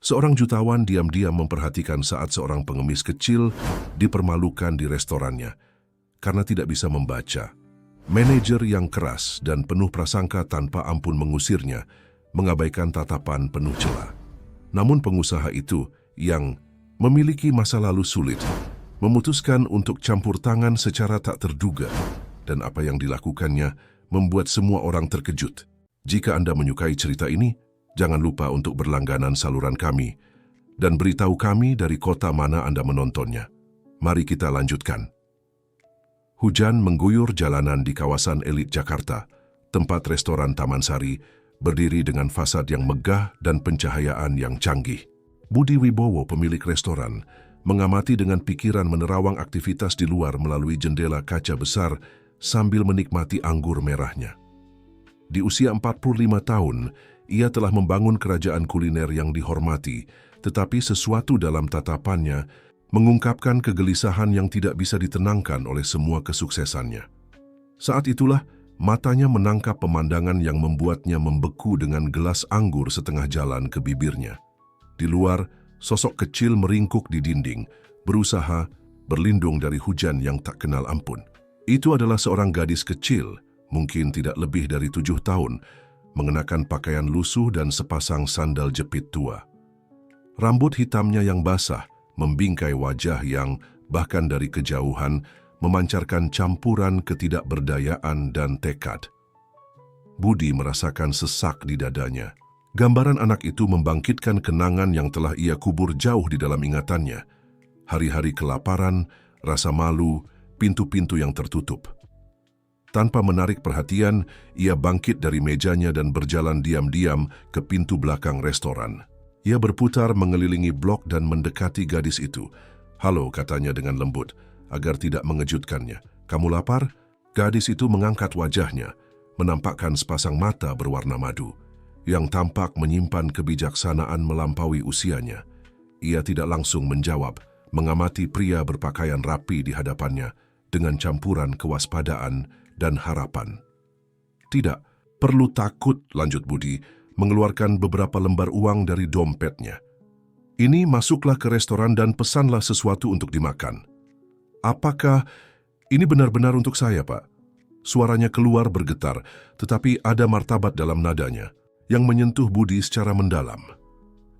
Seorang jutawan diam-diam memperhatikan saat seorang pengemis kecil dipermalukan di restorannya karena tidak bisa membaca. Manajer yang keras dan penuh prasangka tanpa ampun mengusirnya, mengabaikan tatapan penuh cela. Namun pengusaha itu yang memiliki masa lalu sulit, memutuskan untuk campur tangan secara tak terduga, dan apa yang dilakukannya membuat semua orang terkejut. Jika Anda menyukai cerita ini, jangan lupa untuk berlangganan saluran kami dan beritahu kami dari kota mana Anda menontonnya. Mari kita lanjutkan. Hujan mengguyur jalanan di kawasan elit Jakarta, tempat restoran Taman Sari berdiri dengan fasad yang megah dan pencahayaan yang canggih. Budi Wibowo, pemilik restoran, mengamati dengan pikiran menerawang aktivitas di luar melalui jendela kaca besar sambil menikmati anggur merahnya. Di usia 45 tahun, ia telah membangun kerajaan kuliner yang dihormati, tetapi sesuatu dalam tatapannya mengungkapkan kegelisahan yang tidak bisa ditenangkan oleh semua kesuksesannya. Saat itulah, matanya menangkap pemandangan yang membuatnya membeku dengan gelas anggur setengah jalan ke bibirnya. Di luar, sosok kecil meringkuk di dinding, berusaha berlindung dari hujan yang tak kenal ampun. Itu adalah seorang gadis kecil, mungkin tidak lebih dari 7 tahun, mengenakan pakaian lusuh dan sepasang sandal jepit tua. Rambut hitamnya yang basah membingkai wajah yang, bahkan dari kejauhan, memancarkan campuran ketidakberdayaan dan tekad. Budi merasakan sesak di dadanya. Gambaran anak itu membangkitkan kenangan yang telah ia kubur jauh di dalam ingatannya. Hari-hari kelaparan, rasa malu, pintu-pintu yang tertutup. Tanpa menarik perhatian, ia bangkit dari mejanya dan berjalan diam-diam ke pintu belakang restoran. Ia berputar mengelilingi blok dan mendekati gadis itu. "Halo," katanya dengan lembut, agar tidak mengejutkannya. "Kamu lapar?" Gadis itu mengangkat wajahnya, menampakkan sepasang mata berwarna madu, yang tampak menyimpan kebijaksanaan melampaui usianya. Ia tidak langsung menjawab, mengamati pria berpakaian rapi di hadapannya dengan campuran kewaspadaan dan harapan. "Tidak perlu takut," lanjut Budi, mengeluarkan beberapa lembar uang dari dompetnya. "Ini masuklah ke restoran dan pesanlah sesuatu untuk dimakan." "Apakah ini benar-benar untuk saya, Pak?" Suaranya keluar bergetar, tetapi ada martabat dalam nadanya yang menyentuh Budi secara mendalam.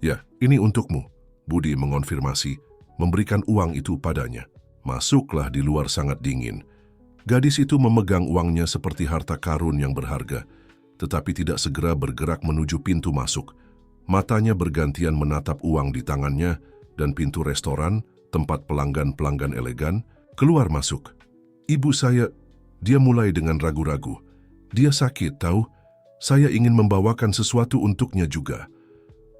"Ya, ini untukmu," Budi mengonfirmasi, memberikan uang itu padanya. Masuklah di luar sangat dingin. Gadis itu memegang uangnya seperti harta karun yang berharga, tetapi tidak segera bergerak menuju pintu masuk. Matanya bergantian menatap uang di tangannya dan pintu restoran, tempat pelanggan-pelanggan elegan, keluar masuk. "Ibu saya," dia mulai dengan ragu-ragu. "Dia sakit, tahu? Saya ingin membawakan sesuatu untuknya juga."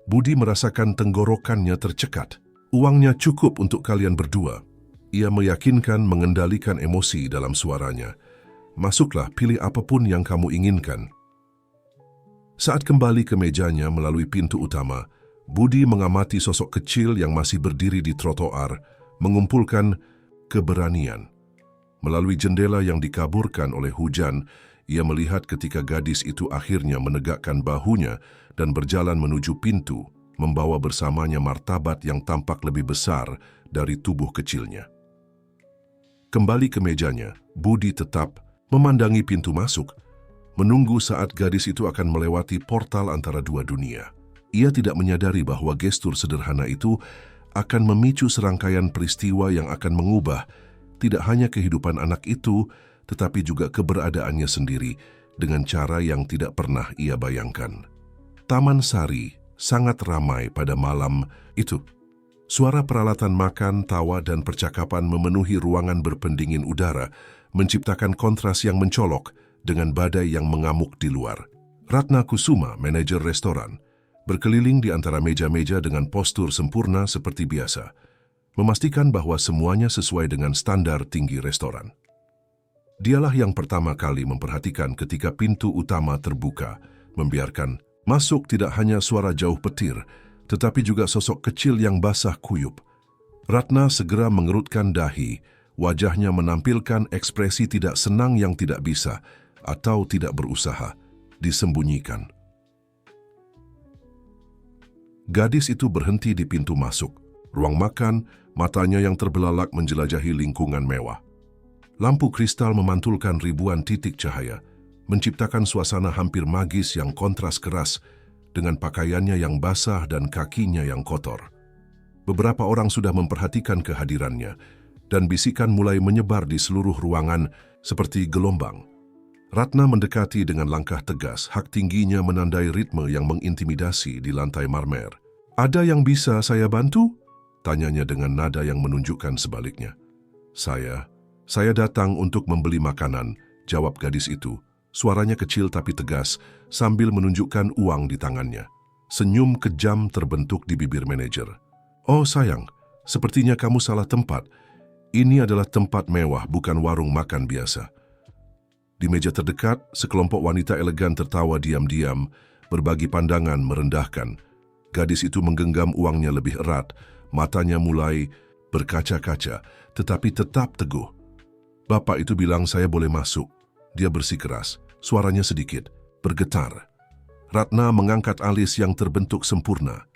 Budi merasakan tenggorokannya tercekat. "Uangnya cukup untuk kalian berdua." Ia meyakinkan, mengendalikan emosi dalam suaranya. "Masuklah, pilih apapun yang kamu inginkan." Saat kembali ke mejanya melalui pintu utama, Budi mengamati sosok kecil yang masih berdiri di trotoar, mengumpulkan keberanian. Melalui jendela yang dikaburkan oleh hujan, ia melihat ketika gadis itu akhirnya menegakkan bahunya dan berjalan menuju pintu, membawa bersamanya martabat yang tampak lebih besar dari tubuh kecilnya. Kembali ke mejanya, Budi tetap memandangi pintu masuk, menunggu saat gadis itu akan melewati portal antara dua dunia. Ia tidak menyadari bahwa gestur sederhana itu akan memicu serangkaian peristiwa yang akan mengubah tidak hanya kehidupan anak itu, tetapi juga keberadaannya sendiri dengan cara yang tidak pernah ia bayangkan. Taman Sari sangat ramai pada malam itu. Suara peralatan makan, tawa, dan percakapan memenuhi ruangan berpendingin udara, menciptakan kontras yang mencolok dengan badai yang mengamuk di luar. Ratna Kusuma, manajer restoran, berkeliling di antara meja-meja dengan postur sempurna seperti biasa, memastikan bahwa semuanya sesuai dengan standar tinggi restoran. Dialah yang pertama kali memperhatikan ketika pintu utama terbuka, membiarkan masuk tidak hanya suara jauh petir, tetapi juga sosok kecil yang basah kuyup. Ratna segera mengerutkan dahi, wajahnya menampilkan ekspresi tidak senang yang tidak bisa atau tidak berusaha disembunyikan. Gadis itu berhenti di pintu masuk. Ruang makan, matanya yang terbelalak menjelajahi lingkungan mewah. Lampu kristal memantulkan ribuan titik cahaya, menciptakan suasana hampir magis yang kontras keras dengan pakaiannya yang basah dan kakinya yang kotor. Beberapa orang sudah memperhatikan kehadirannya, dan bisikan mulai menyebar di seluruh ruangan seperti gelombang. Ratna mendekati dengan langkah tegas, hak tingginya menandai ritme yang mengintimidasi di lantai marmer. "Ada yang bisa saya bantu?" tanyanya dengan nada yang menunjukkan sebaliknya. Saya datang untuk membeli makanan," jawab gadis itu. Suaranya kecil tapi tegas sambil menunjukkan uang di tangannya. Senyum kejam terbentuk di bibir manajer. "Oh sayang, sepertinya kamu salah tempat. Ini adalah tempat mewah, bukan warung makan biasa." Di meja terdekat, sekelompok wanita elegan tertawa diam-diam, berbagi pandangan merendahkan. Gadis itu menggenggam uangnya lebih erat, matanya mulai berkaca-kaca, tetapi tetap teguh. "Bapak itu bilang saya boleh masuk." Dia bersikeras, suaranya sedikit bergetar. Ratna mengangkat alis yang terbentuk sempurna.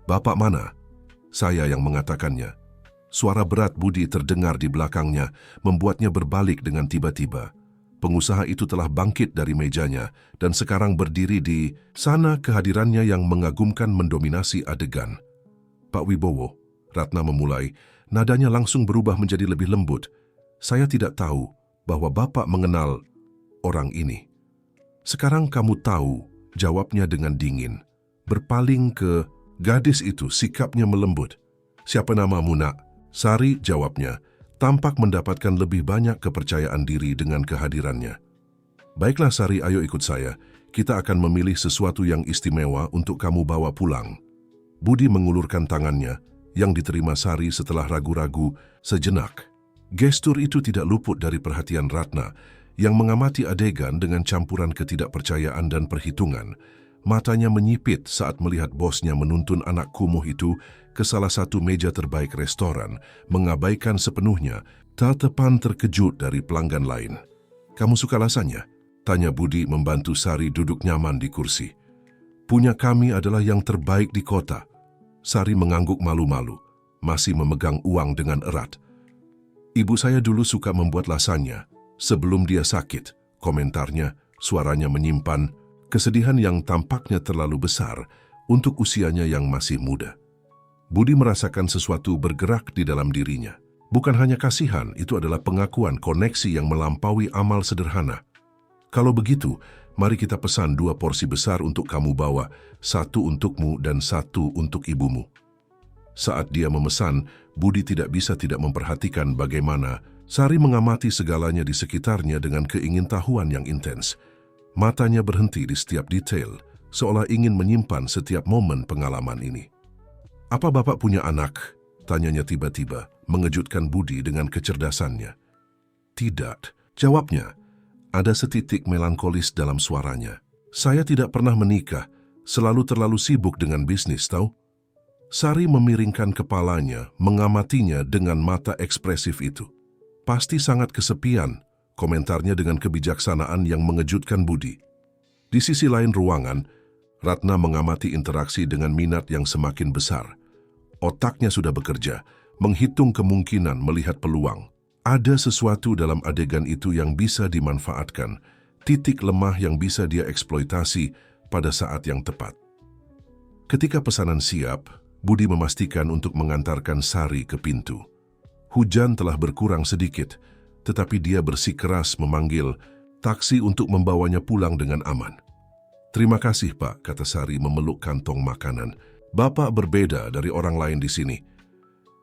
"Bapak mana?" "Saya yang mengatakannya." Suara berat Budi terdengar di belakangnya, membuatnya berbalik dengan tiba-tiba. Pengusaha itu telah bangkit dari mejanya dan sekarang berdiri di sana. Kehadirannya yang mengagumkan mendominasi adegan. "Pak Wibowo," Ratna memulai, nadanya langsung berubah menjadi lebih lembut. "Saya tidak tahu bahwa Bapak mengenal orang ini." "Sekarang kamu tahu," jawabnya dengan dingin. Berpaling ke gadis itu, sikapnya melembut. "Siapa namamu, Nak?" "Sari," jawabnya. Tampak mendapatkan lebih banyak kepercayaan diri dengan kehadirannya. "Baiklah Sari, ayo ikut saya. Kita akan memilih sesuatu yang istimewa untuk kamu bawa pulang." Budi mengulurkan tangannya, yang diterima Sari setelah ragu-ragu sejenak. Gestur itu tidak luput dari perhatian Ratna, yang mengamati adegan dengan campuran ketidakpercayaan dan perhitungan. Matanya menyipit saat melihat bosnya menuntun anak kumuh itu ke salah satu meja terbaik restoran, mengabaikan sepenuhnya tatapan terkejut dari pelanggan lain. "Kamu suka rasanya?" tanya Budi membantu Sari duduk nyaman di kursi. "Punya kami adalah yang terbaik di kota." Sari mengangguk malu-malu, masih memegang uang dengan erat. "Ibu saya dulu suka membuat lasanya sebelum dia sakit," komentarnya, suaranya menyimpan kesedihan yang tampaknya terlalu besar untuk usianya yang masih muda. Budi merasakan sesuatu bergerak di dalam dirinya. Bukan hanya kasihan, itu adalah pengakuan koneksi yang melampaui amal sederhana. "Kalau begitu, mari kita pesan 2 porsi besar untuk kamu bawa, 1 untukmu dan 1 untuk ibumu." Saat dia memesan, Budi tidak bisa tidak memperhatikan bagaimana Sari mengamati segalanya di sekitarnya dengan keingintahuan yang intens. Matanya berhenti di setiap detail, seolah ingin menyimpan setiap momen pengalaman ini. "Apa Bapak punya anak?" tanyanya tiba-tiba, mengejutkan Budi dengan kecerdasannya. "Tidak," jawabnya. Ada setitik melankolis dalam suaranya. "Saya tidak pernah menikah, selalu terlalu sibuk dengan bisnis, tahu?" Sari memiringkan kepalanya, mengamatinya dengan mata ekspresif itu. "Pasti sangat kesepian," komentarnya dengan kebijaksanaan yang mengejutkan Budi. Di sisi lain ruangan, Ratna mengamati interaksi dengan minat yang semakin besar. Otaknya sudah bekerja, menghitung kemungkinan, melihat peluang. Ada sesuatu dalam adegan itu yang bisa dimanfaatkan, titik lemah yang bisa dia eksploitasi pada saat yang tepat. Ketika pesanan siap, Budi memastikan untuk mengantarkan Sari ke pintu. Hujan telah berkurang sedikit, tetapi dia bersikeras memanggil taksi untuk membawanya pulang dengan aman. "Terima kasih, Pak," kata Sari memeluk kantong makanan. "Bapak berbeda dari orang lain di sini."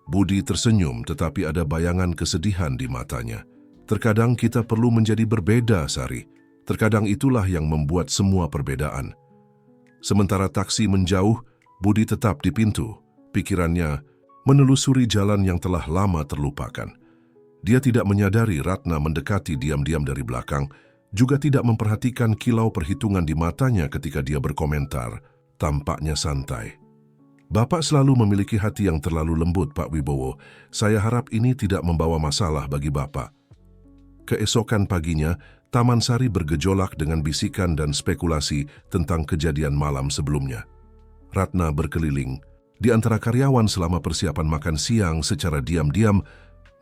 Budi tersenyum, tetapi ada bayangan kesedihan di matanya. "Terkadang kita perlu menjadi berbeda, Sari. Terkadang itulah yang membuat semua perbedaan." Sementara taksi menjauh, Budi tetap di pintu. Pikirannya menelusuri jalan yang telah lama terlupakan. Dia tidak menyadari Ratna mendekati diam-diam dari belakang, juga tidak memperhatikan kilau perhitungan di matanya ketika dia berkomentar, tampaknya santai. "Bapak selalu memiliki hati yang terlalu lembut, Pak Wibowo. Saya harap ini tidak membawa masalah bagi Bapak." Keesokan paginya, Taman Sari bergejolak dengan bisikan dan spekulasi tentang kejadian malam sebelumnya. Ratna berkeliling di antara karyawan selama persiapan makan siang secara diam-diam,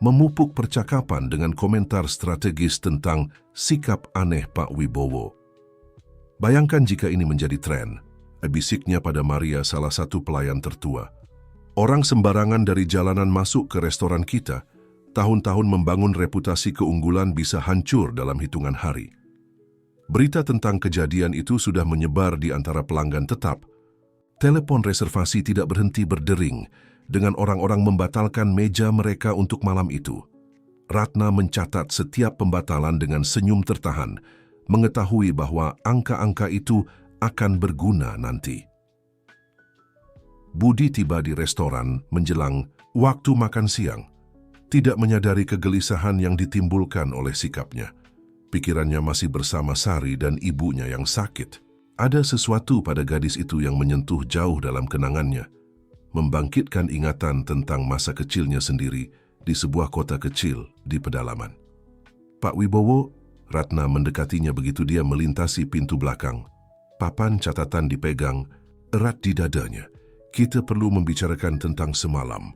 memupuk percakapan dengan komentar strategis tentang sikap aneh Pak Wibowo. Bayangkan jika ini menjadi tren, bisiknya pada Maria, salah satu pelayan tertua. Orang sembarangan dari jalanan masuk ke restoran kita, tahun-tahun membangun reputasi keunggulan bisa hancur dalam hitungan hari. Berita tentang kejadian itu sudah menyebar di antara pelanggan tetap. Telepon reservasi tidak berhenti berdering dengan orang-orang membatalkan meja mereka untuk malam itu. Ratna mencatat setiap pembatalan dengan senyum tertahan, mengetahui bahwa angka-angka itu akan berguna nanti. Budi tiba di restoran menjelang waktu makan siang, tidak menyadari kegelisahan yang ditimbulkan oleh sikapnya. Pikirannya masih bersama Sari dan ibunya yang sakit. Ada sesuatu pada gadis itu yang menyentuh jauh dalam kenangannya, membangkitkan ingatan tentang masa kecilnya sendiri di sebuah kota kecil di pedalaman. Pak Wibowo, Ratna mendekatinya begitu dia melintasi pintu belakang. Papan catatan dipegang erat di dadanya. Kita perlu membicarakan tentang semalam.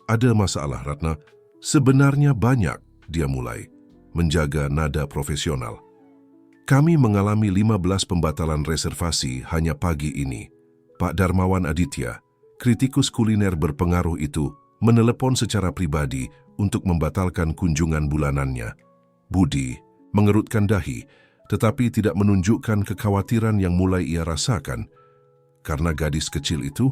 Ada masalah, Ratna? Sebenarnya banyak, dia mulai, menjaga nada profesional. Kami mengalami 15 pembatalan reservasi hanya pagi ini. Pak Darmawan Aditya, kritikus kuliner berpengaruh itu, menelepon secara pribadi untuk membatalkan kunjungan bulanannya. Budi mengerutkan dahi, tetapi tidak menunjukkan kekhawatiran yang mulai ia rasakan. Karena gadis kecil itu,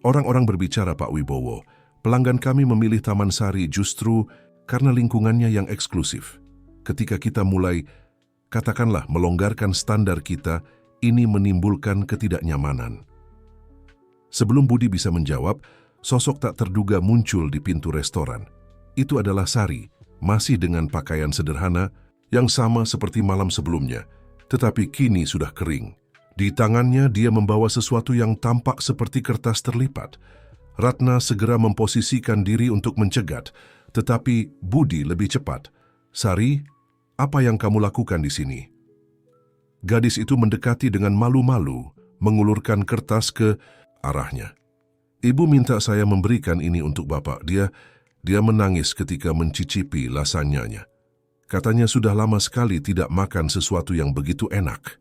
orang-orang berbicara Pak Wibowo, pelanggan kami memilih Taman Sari justru karena lingkungannya yang eksklusif. Ketika kita mulai, katakanlah melonggarkan standar kita, ini menimbulkan ketidaknyamanan. Sebelum Budi bisa menjawab, sosok tak terduga muncul di pintu restoran. Itu adalah Sari, masih dengan pakaian sederhana, yang sama seperti malam sebelumnya, tetapi kini sudah kering. Di tangannya dia membawa sesuatu yang tampak seperti kertas terlipat. Ratna segera memposisikan diri untuk mencegat, tetapi Budi lebih cepat. Sari, apa yang kamu lakukan di sini? Gadis itu mendekati dengan malu-malu, mengulurkan kertas ke arahnya. Ibu minta saya memberikan ini untuk Bapak. Dia menangis ketika mencicipi lasanyanya. Katanya sudah lama sekali tidak makan sesuatu yang begitu enak.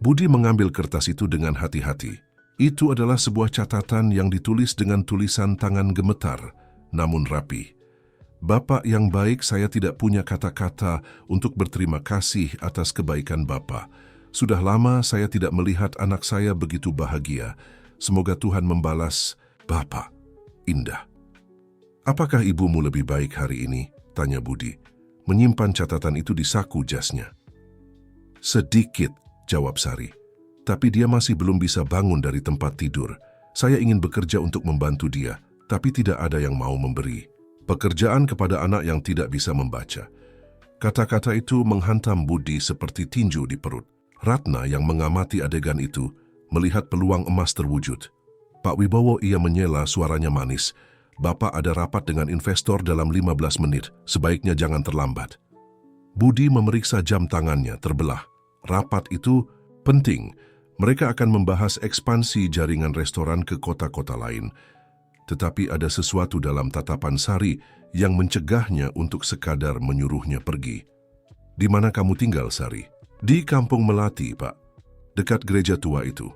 Budi mengambil kertas itu dengan hati-hati. Itu adalah sebuah catatan yang ditulis dengan tulisan tangan gemetar, namun rapi. Bapak yang baik, saya tidak punya kata-kata untuk berterima kasih atas kebaikan Bapak. Sudah lama saya tidak melihat anak saya begitu bahagia. Semoga Tuhan membalas Bapak. Indah. Apakah ibumu lebih baik hari ini? Tanya Budi, menyimpan catatan itu di saku jasnya. Sedikit, jawab Sari. Tapi dia masih belum bisa bangun dari tempat tidur. Saya ingin bekerja untuk membantu dia, tapi tidak ada yang mau memberi. Pekerjaan kepada anak yang tidak bisa membaca. Kata-kata itu menghantam Budi seperti tinju di perut. Ratna yang mengamati adegan itu, melihat peluang emas terwujud. Pak Wibowo, ia menyela, suaranya manis. Bapak ada rapat dengan investor dalam 15 menit, sebaiknya jangan terlambat. Budi memeriksa jam tangannya, terbelah. Rapat itu penting. Mereka akan membahas ekspansi jaringan restoran ke kota-kota lain. Tetapi ada sesuatu dalam tatapan Sari yang mencegahnya untuk sekadar menyuruhnya pergi. Di mana kamu tinggal, Sari? Di Kampung Melati, Pak. Dekat gereja tua itu.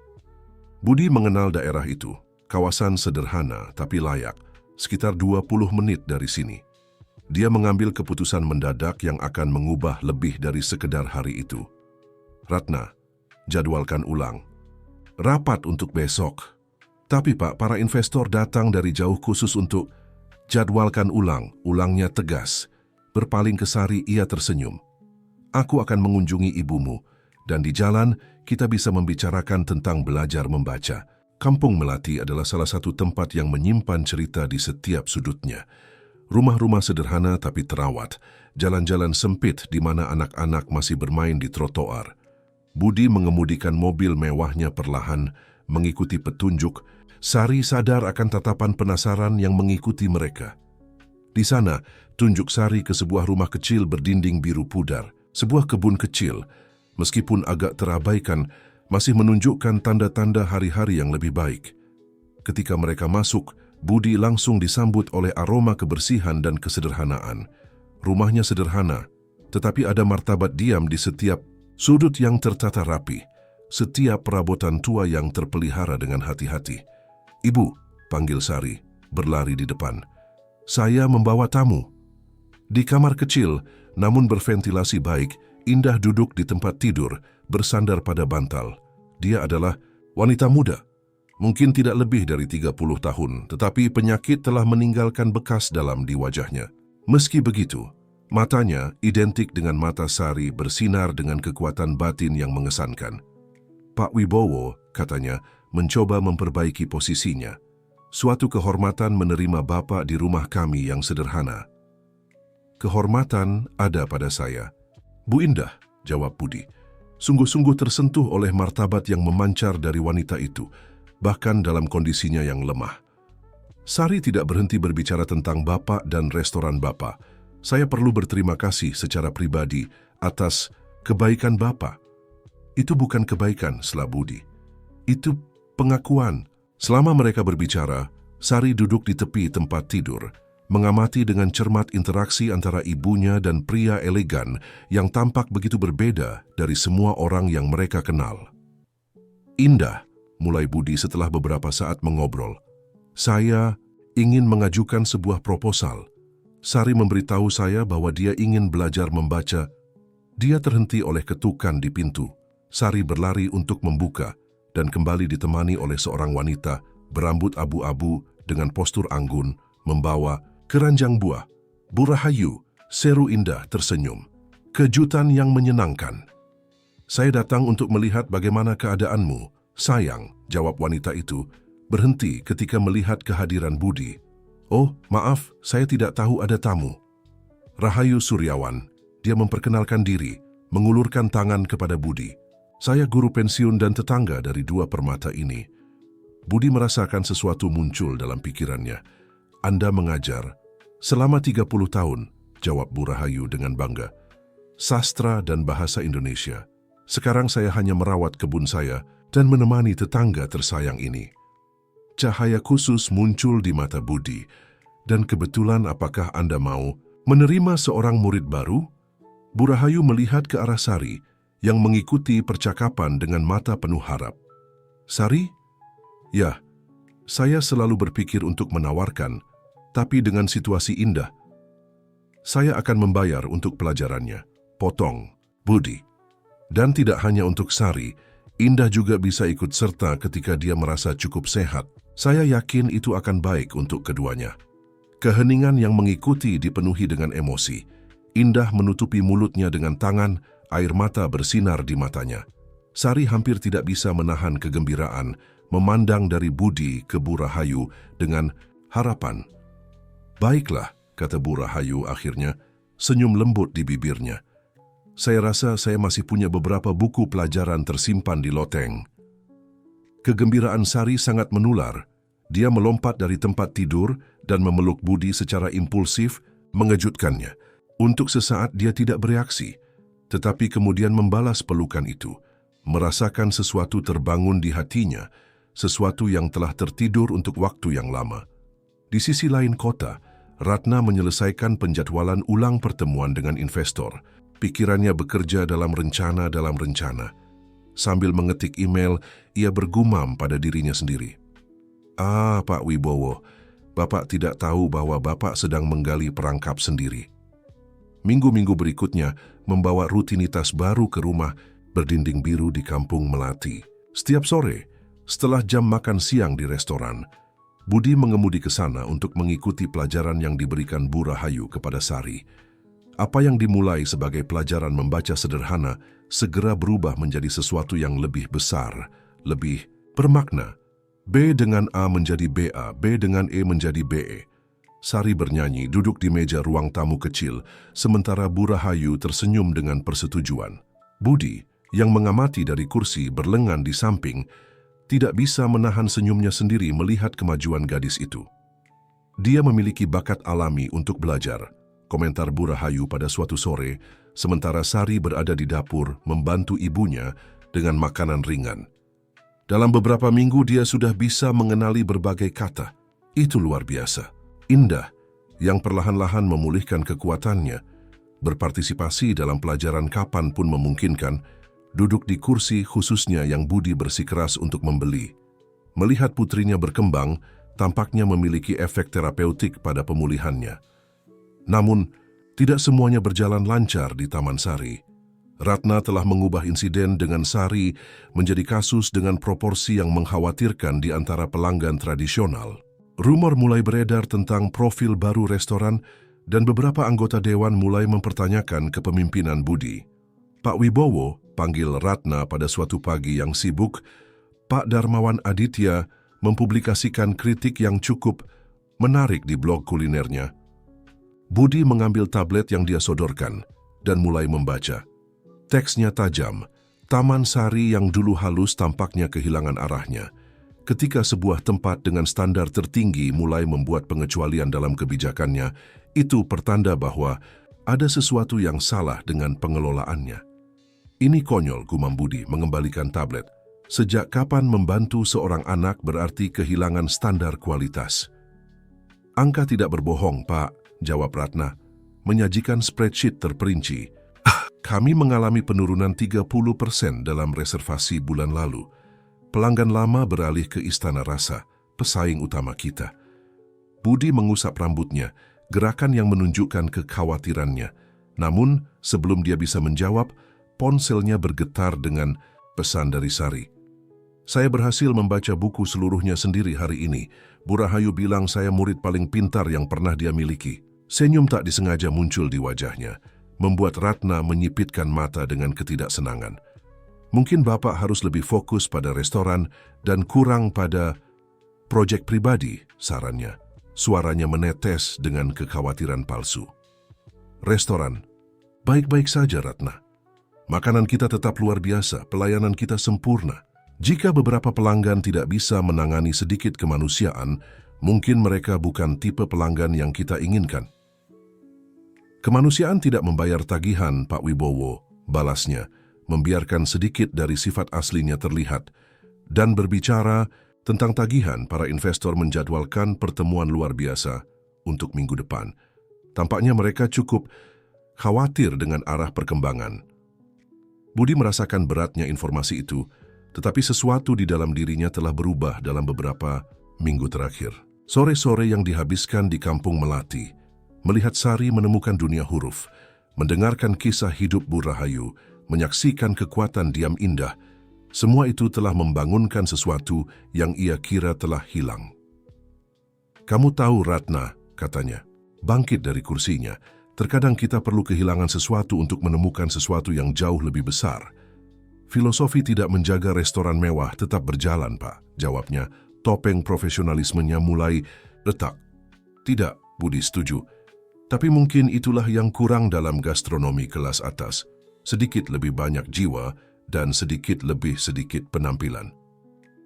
Budi mengenal daerah itu. Kawasan sederhana tapi layak. Sekitar 20 menit dari sini. Dia mengambil keputusan mendadak yang akan mengubah lebih dari sekedar hari itu. Ratna, jadwalkan ulang. Rapat untuk besok. Tapi Pak, para investor datang dari jauh khusus untuk jadwalkan ulang. Ulangnya tegas. Berpaling ke Sari, ia tersenyum. Aku akan mengunjungi ibumu. Dan di jalan, kita bisa membicarakan tentang belajar membaca. Kampung Melati adalah salah satu tempat yang menyimpan cerita di setiap sudutnya. Rumah-rumah sederhana tapi terawat. Jalan-jalan sempit di mana anak-anak masih bermain di trotoar. Budi mengemudikan mobil mewahnya perlahan, mengikuti petunjuk. Sari sadar akan tatapan penasaran yang mengikuti mereka. Di sana, tunjuk Sari ke sebuah rumah kecil berdinding biru pudar. Sebuah kebun kecil, meskipun agak terabaikan, masih menunjukkan tanda-tanda hari-hari yang lebih baik. Ketika mereka masuk, Budi langsung disambut oleh aroma kebersihan dan kesederhanaan. Rumahnya sederhana, tetapi ada martabat diam di setiap sudut yang tertata rapi, setiap perabotan tua yang terpelihara dengan hati-hati. "Ibu," panggil Sari, berlari di depan. "Saya membawa tamu." Di kamar kecil, namun berventilasi baik, Indah duduk di tempat tidur, bersandar pada bantal. Dia adalah wanita muda. Mungkin tidak lebih dari 30 tahun, tetapi penyakit telah meninggalkan bekas dalam di wajahnya. Meski begitu, matanya identik dengan mata Sari bersinar dengan kekuatan batin yang mengesankan. "Pak Wibowo," katanya, mencoba memperbaiki posisinya. "Suatu kehormatan menerima Bapak di rumah kami yang sederhana." "Kehormatan ada pada saya, Bu Indah," jawab Budi. Sungguh-sungguh tersentuh oleh martabat yang memancar dari wanita itu, bahkan dalam kondisinya yang lemah. Sari tidak berhenti berbicara tentang Bapak dan restoran Bapak. "Saya perlu berterima kasih secara pribadi atas kebaikan Bapak." "Itu bukan kebaikan," sela Budi. "Itu pengakuan." Selama mereka berbicara, Sari duduk di tepi tempat tidur, mengamati dengan cermat interaksi antara ibunya dan pria elegan yang tampak begitu berbeda dari semua orang yang mereka kenal. "Indah," mulai Budi setelah beberapa saat mengobrol, "saya ingin mengajukan sebuah proposal." Sari memberitahu saya bahwa dia ingin belajar membaca. Dia terhenti oleh ketukan di pintu. Sari berlari untuk membuka dan kembali ditemani oleh seorang wanita berambut abu-abu dengan postur anggun, membawa keranjang buah. "Bu Rahayu," seru Indah tersenyum. "Kejutan yang menyenangkan." "Saya datang untuk melihat bagaimana keadaanmu, sayang," jawab wanita itu, berhenti ketika melihat kehadiran Budi. "Oh, maaf, saya tidak tahu ada tamu." "Rahayu Suryawan," dia memperkenalkan diri, mengulurkan tangan kepada Budi. "Saya guru pensiun dan tetangga dari dua permata ini." Budi merasakan sesuatu muncul dalam pikirannya. "Anda mengajar?" "Selama 30 tahun, jawab Bu Rahayu dengan bangga. "Sastra dan bahasa Indonesia. Sekarang saya hanya merawat kebun saya dan menemani tetangga tersayang ini." Cahaya khusus muncul di mata Budi. "Dan kebetulan apakah Anda mau menerima seorang murid baru?" Bu Rahayu melihat ke arah Sari yang mengikuti percakapan dengan mata penuh harap. "Sari?" "Ya, saya selalu berpikir untuk menawarkan, tapi dengan situasi Indah. Saya akan membayar untuk pelajarannya," potong Budi. "Dan tidak hanya untuk Sari, Indah juga bisa ikut serta ketika dia merasa cukup sehat. Saya yakin itu akan baik untuk keduanya." Keheningan yang mengikuti dipenuhi dengan emosi. Indah menutupi mulutnya dengan tangan, air mata bersinar di matanya. Sari hampir tidak bisa menahan kegembiraan, memandang dari Budi ke Bu Rahayu dengan harapan. "Baiklah," kata Bu Rahayu akhirnya, senyum lembut di bibirnya. "Saya rasa saya masih punya beberapa buku pelajaran tersimpan di loteng." Kegembiraan Sari sangat menular. Dia melompat dari tempat tidur dan memeluk Budi secara impulsif, mengejutkannya. Untuk sesaat dia tidak bereaksi, tetapi kemudian membalas pelukan itu, merasakan sesuatu terbangun di hatinya, sesuatu yang telah tertidur untuk waktu yang lama. Di sisi lain kota, Ratna menyelesaikan penjadwalan ulang pertemuan dengan investor. Pikirannya bekerja dalam rencana. Sambil mengetik email, ia bergumam pada dirinya sendiri. Pak Wibowo, Bapak tidak tahu bahwa Bapak sedang menggali perangkap sendiri." Minggu-minggu berikutnya membawa rutinitas baru ke rumah berdinding biru di Kampung Melati. Setiap sore, setelah jam makan siang di restoran, Budi mengemudi ke sana untuk mengikuti pelajaran yang diberikan Bu Rahayu kepada Sari. Apa yang dimulai sebagai pelajaran membaca sederhana segera berubah menjadi sesuatu yang lebih besar, lebih bermakna. B dengan A menjadi BA, B dengan E menjadi BE. Sari bernyanyi duduk di meja ruang tamu kecil, sementara Bu Rahayu tersenyum dengan persetujuan. Budi, yang mengamati dari kursi berlengan di samping, tidak bisa menahan senyumnya sendiri melihat kemajuan gadis itu. "Dia memiliki bakat alami untuk belajar," komentar Bu Rahayu pada suatu sore, sementara Sari berada di dapur membantu ibunya dengan makanan ringan. Dalam beberapa minggu dia sudah bisa mengenali berbagai kata. Itu luar biasa. Indah, yang perlahan-lahan memulihkan kekuatannya, berpartisipasi dalam pelajaran kapan pun memungkinkan, duduk di kursi khususnya yang Budi bersikeras untuk membeli. Melihat putrinya berkembang, tampaknya memiliki efek terapeutik pada pemulihannya. Namun, tidak semuanya berjalan lancar di Taman Sari. Ratna telah mengubah insiden dengan Sari menjadi kasus dengan proporsi yang mengkhawatirkan di antara pelanggan tradisional. Rumor mulai beredar tentang profil baru restoran dan beberapa anggota dewan mulai mempertanyakan kepemimpinan Budi. Pak Wibowo panggil Ratna pada suatu pagi yang sibuk. Pak Darmawan Aditya mempublikasikan kritik yang cukup menarik di blog kulinernya. Budi mengambil tablet yang dia sodorkan dan mulai membaca. Teksnya tajam. Taman Sari yang dulu halus tampaknya kehilangan arahnya. Ketika sebuah tempat dengan standar tertinggi mulai membuat pengecualian dalam kebijakannya, itu pertanda bahwa ada sesuatu yang salah dengan pengelolaannya. Ini konyol, gumam Budi mengembalikan tablet. Sejak kapan membantu seorang anak berarti kehilangan standar kualitas? Angka tidak berbohong, Pak, jawab Ratna, menyajikan spreadsheet terperinci. Kami mengalami penurunan 30% dalam reservasi bulan lalu. Pelanggan lama beralih ke Istana Rasa, pesaing utama kita. Budi mengusap rambutnya, gerakan yang menunjukkan kekhawatirannya. Namun, sebelum dia bisa menjawab, ponselnya bergetar dengan pesan dari Sari. Saya berhasil membaca buku seluruhnya sendiri hari ini. Bu Rahayu bilang saya murid paling pintar yang pernah dia miliki. Senyum tak disengaja muncul di wajahnya, membuat Ratna menyipitkan mata dengan ketidaksenangan. Mungkin Bapak harus lebih fokus pada restoran dan kurang pada proyek pribadi, sarannya. Suaranya menetes dengan kekhawatiran palsu. Restoran. Baik-baik saja, Ratna. Makanan kita tetap luar biasa, pelayanan kita sempurna. Jika beberapa pelanggan tidak bisa menangani sedikit kemanusiaan, mungkin mereka bukan tipe pelanggan yang kita inginkan. Kemanusiaan tidak membayar tagihan, Pak Wibowo, balasnya, membiarkan sedikit dari sifat aslinya terlihat. Dan berbicara tentang tagihan, para investor menjadwalkan pertemuan luar biasa untuk minggu depan. Tampaknya mereka cukup khawatir dengan arah perkembangan. Budi merasakan beratnya informasi itu, tetapi sesuatu di dalam dirinya telah berubah dalam beberapa minggu terakhir. Sore-sore yang dihabiskan di Kampung Melati, melihat Sari menemukan dunia huruf, mendengarkan kisah hidup Bu Rahayu, menyaksikan kekuatan diam indah, semua itu telah membangunkan sesuatu yang ia kira telah hilang. Kamu tahu, Ratna, katanya, bangkit dari kursinya, terkadang kita perlu kehilangan sesuatu untuk menemukan sesuatu yang jauh lebih besar. Filosofi tidak menjaga restoran mewah tetap berjalan, Pak, jawabnya. Topeng profesionalismenya mulai retak. Tidak, Budi setuju. Tapi mungkin itulah yang kurang dalam gastronomi kelas atas. Sedikit lebih banyak jiwa dan sedikit lebih sedikit penampilan.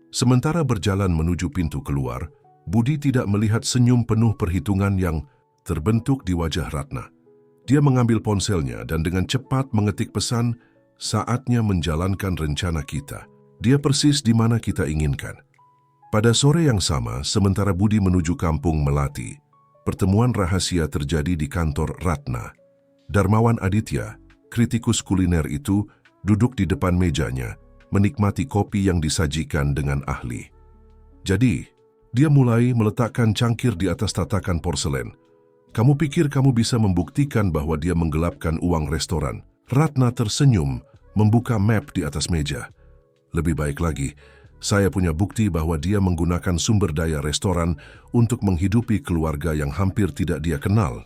Sementara berjalan menuju pintu keluar, Budi tidak melihat senyum penuh perhitungan yang terbentuk di wajah Ratna. Dia mengambil ponselnya dan dengan cepat mengetik pesan, saatnya menjalankan rencana kita. Dia persis di mana kita inginkan. Pada sore yang sama, sementara Budi menuju Kampung Melati, pertemuan rahasia terjadi di kantor Ratna. Darmawan Aditya, kritikus kuliner itu, duduk di depan mejanya, menikmati kopi yang disajikan dengan ahli. Jadi, dia mulai meletakkan cangkir di atas tatakan porselen. Kamu pikir kamu bisa membuktikan bahwa dia menggelapkan uang restoran? Ratna tersenyum, membuka map di atas meja. Lebih baik lagi, saya punya bukti bahwa dia menggunakan sumber daya restoran untuk menghidupi keluarga yang hampir tidak dia kenal.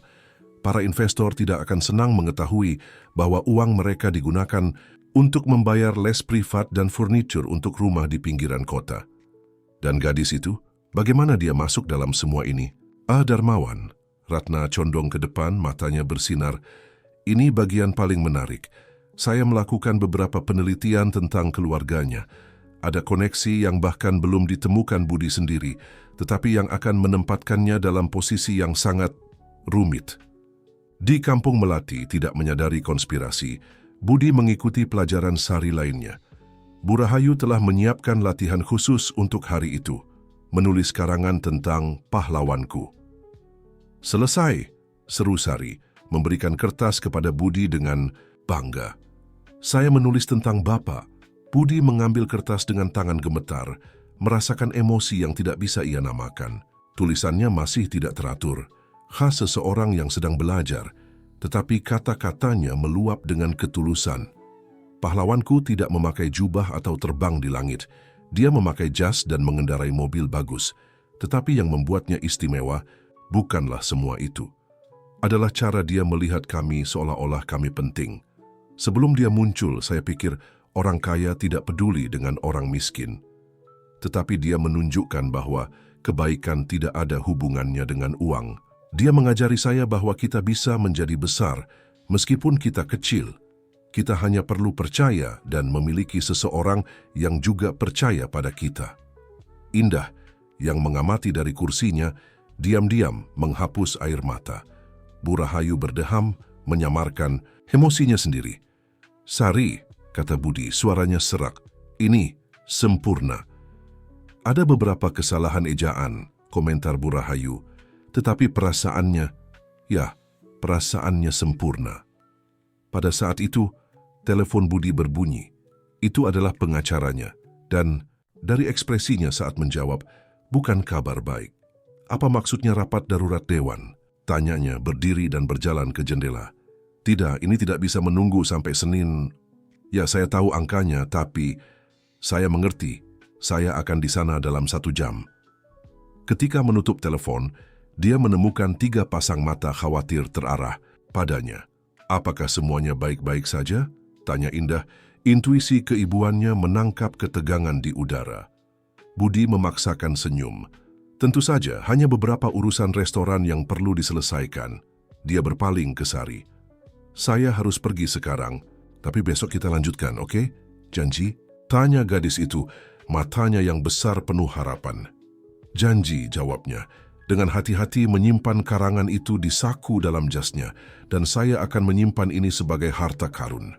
Para investor tidak akan senang mengetahui bahwa uang mereka digunakan untuk membayar les privat dan furnitur untuk rumah di pinggiran kota. Dan gadis itu, bagaimana dia masuk dalam semua ini? Darmawan, Ratna condong ke depan, matanya bersinar. Ini bagian paling menarik. Saya melakukan beberapa penelitian tentang keluarganya. Ada koneksi yang bahkan belum ditemukan Budi sendiri, tetapi yang akan menempatkannya dalam posisi yang sangat rumit. Di Kampung Melati tidak menyadari konspirasi, Budi mengikuti pelajaran Sari lainnya. Bu Rahayu telah menyiapkan latihan khusus untuk hari itu, menulis karangan tentang pahlawanku. Selesai, seru Sari, memberikan kertas kepada Budi dengan bangga. Saya menulis tentang Bapak. Budi mengambil kertas dengan tangan gemetar, merasakan emosi yang tidak bisa ia namakan. Tulisannya masih tidak teratur, khas seseorang yang sedang belajar, tetapi kata-katanya meluap dengan ketulusan. Pahlawanku tidak memakai jubah atau terbang di langit. Dia memakai jas dan mengendarai mobil bagus. Tetapi yang membuatnya istimewa bukanlah semua itu. Adalah cara dia melihat kami seolah-olah kami penting. Sebelum dia muncul, saya pikir orang kaya tidak peduli dengan orang miskin. Tetapi dia menunjukkan bahwa kebaikan tidak ada hubungannya dengan uang. Dia mengajari saya bahwa kita bisa menjadi besar meskipun kita kecil. Kita hanya perlu percaya dan memiliki seseorang yang juga percaya pada kita. Indah, yang mengamati dari kursinya, diam-diam menghapus air mata. Bu Rahayu berdeham, menyamarkan emosinya sendiri. Sari, kata Budi, suaranya serak. Ini sempurna. Ada beberapa kesalahan ejaan, komentar Bu Rahayu, tetapi perasaannya sempurna. Pada saat itu, telepon Budi berbunyi. Itu adalah pengacaranya, dan dari ekspresinya saat menjawab, bukan kabar baik. Apa maksudnya rapat darurat dewan? Tanyanya berdiri dan berjalan ke jendela. Tidak, ini tidak bisa menunggu sampai Senin. Ya, saya tahu angkanya, tapi saya mengerti. Saya akan di sana dalam 1 jam. Ketika menutup telepon, dia menemukan 3 pasang mata khawatir terarah padanya. Apakah semuanya baik-baik saja? Tanya Indah. Intuisi keibuannya menangkap ketegangan di udara. Budi memaksakan senyum. Tentu saja, hanya beberapa urusan restoran yang perlu diselesaikan. Dia berpaling ke Sari. Saya harus pergi sekarang, tapi besok kita lanjutkan, oke? Janji? Tanya gadis itu, matanya yang besar penuh harapan. Janji, jawabnya. Dengan hati-hati menyimpan karangan itu di saku dalam jasnya, dan saya akan menyimpan ini sebagai harta karun.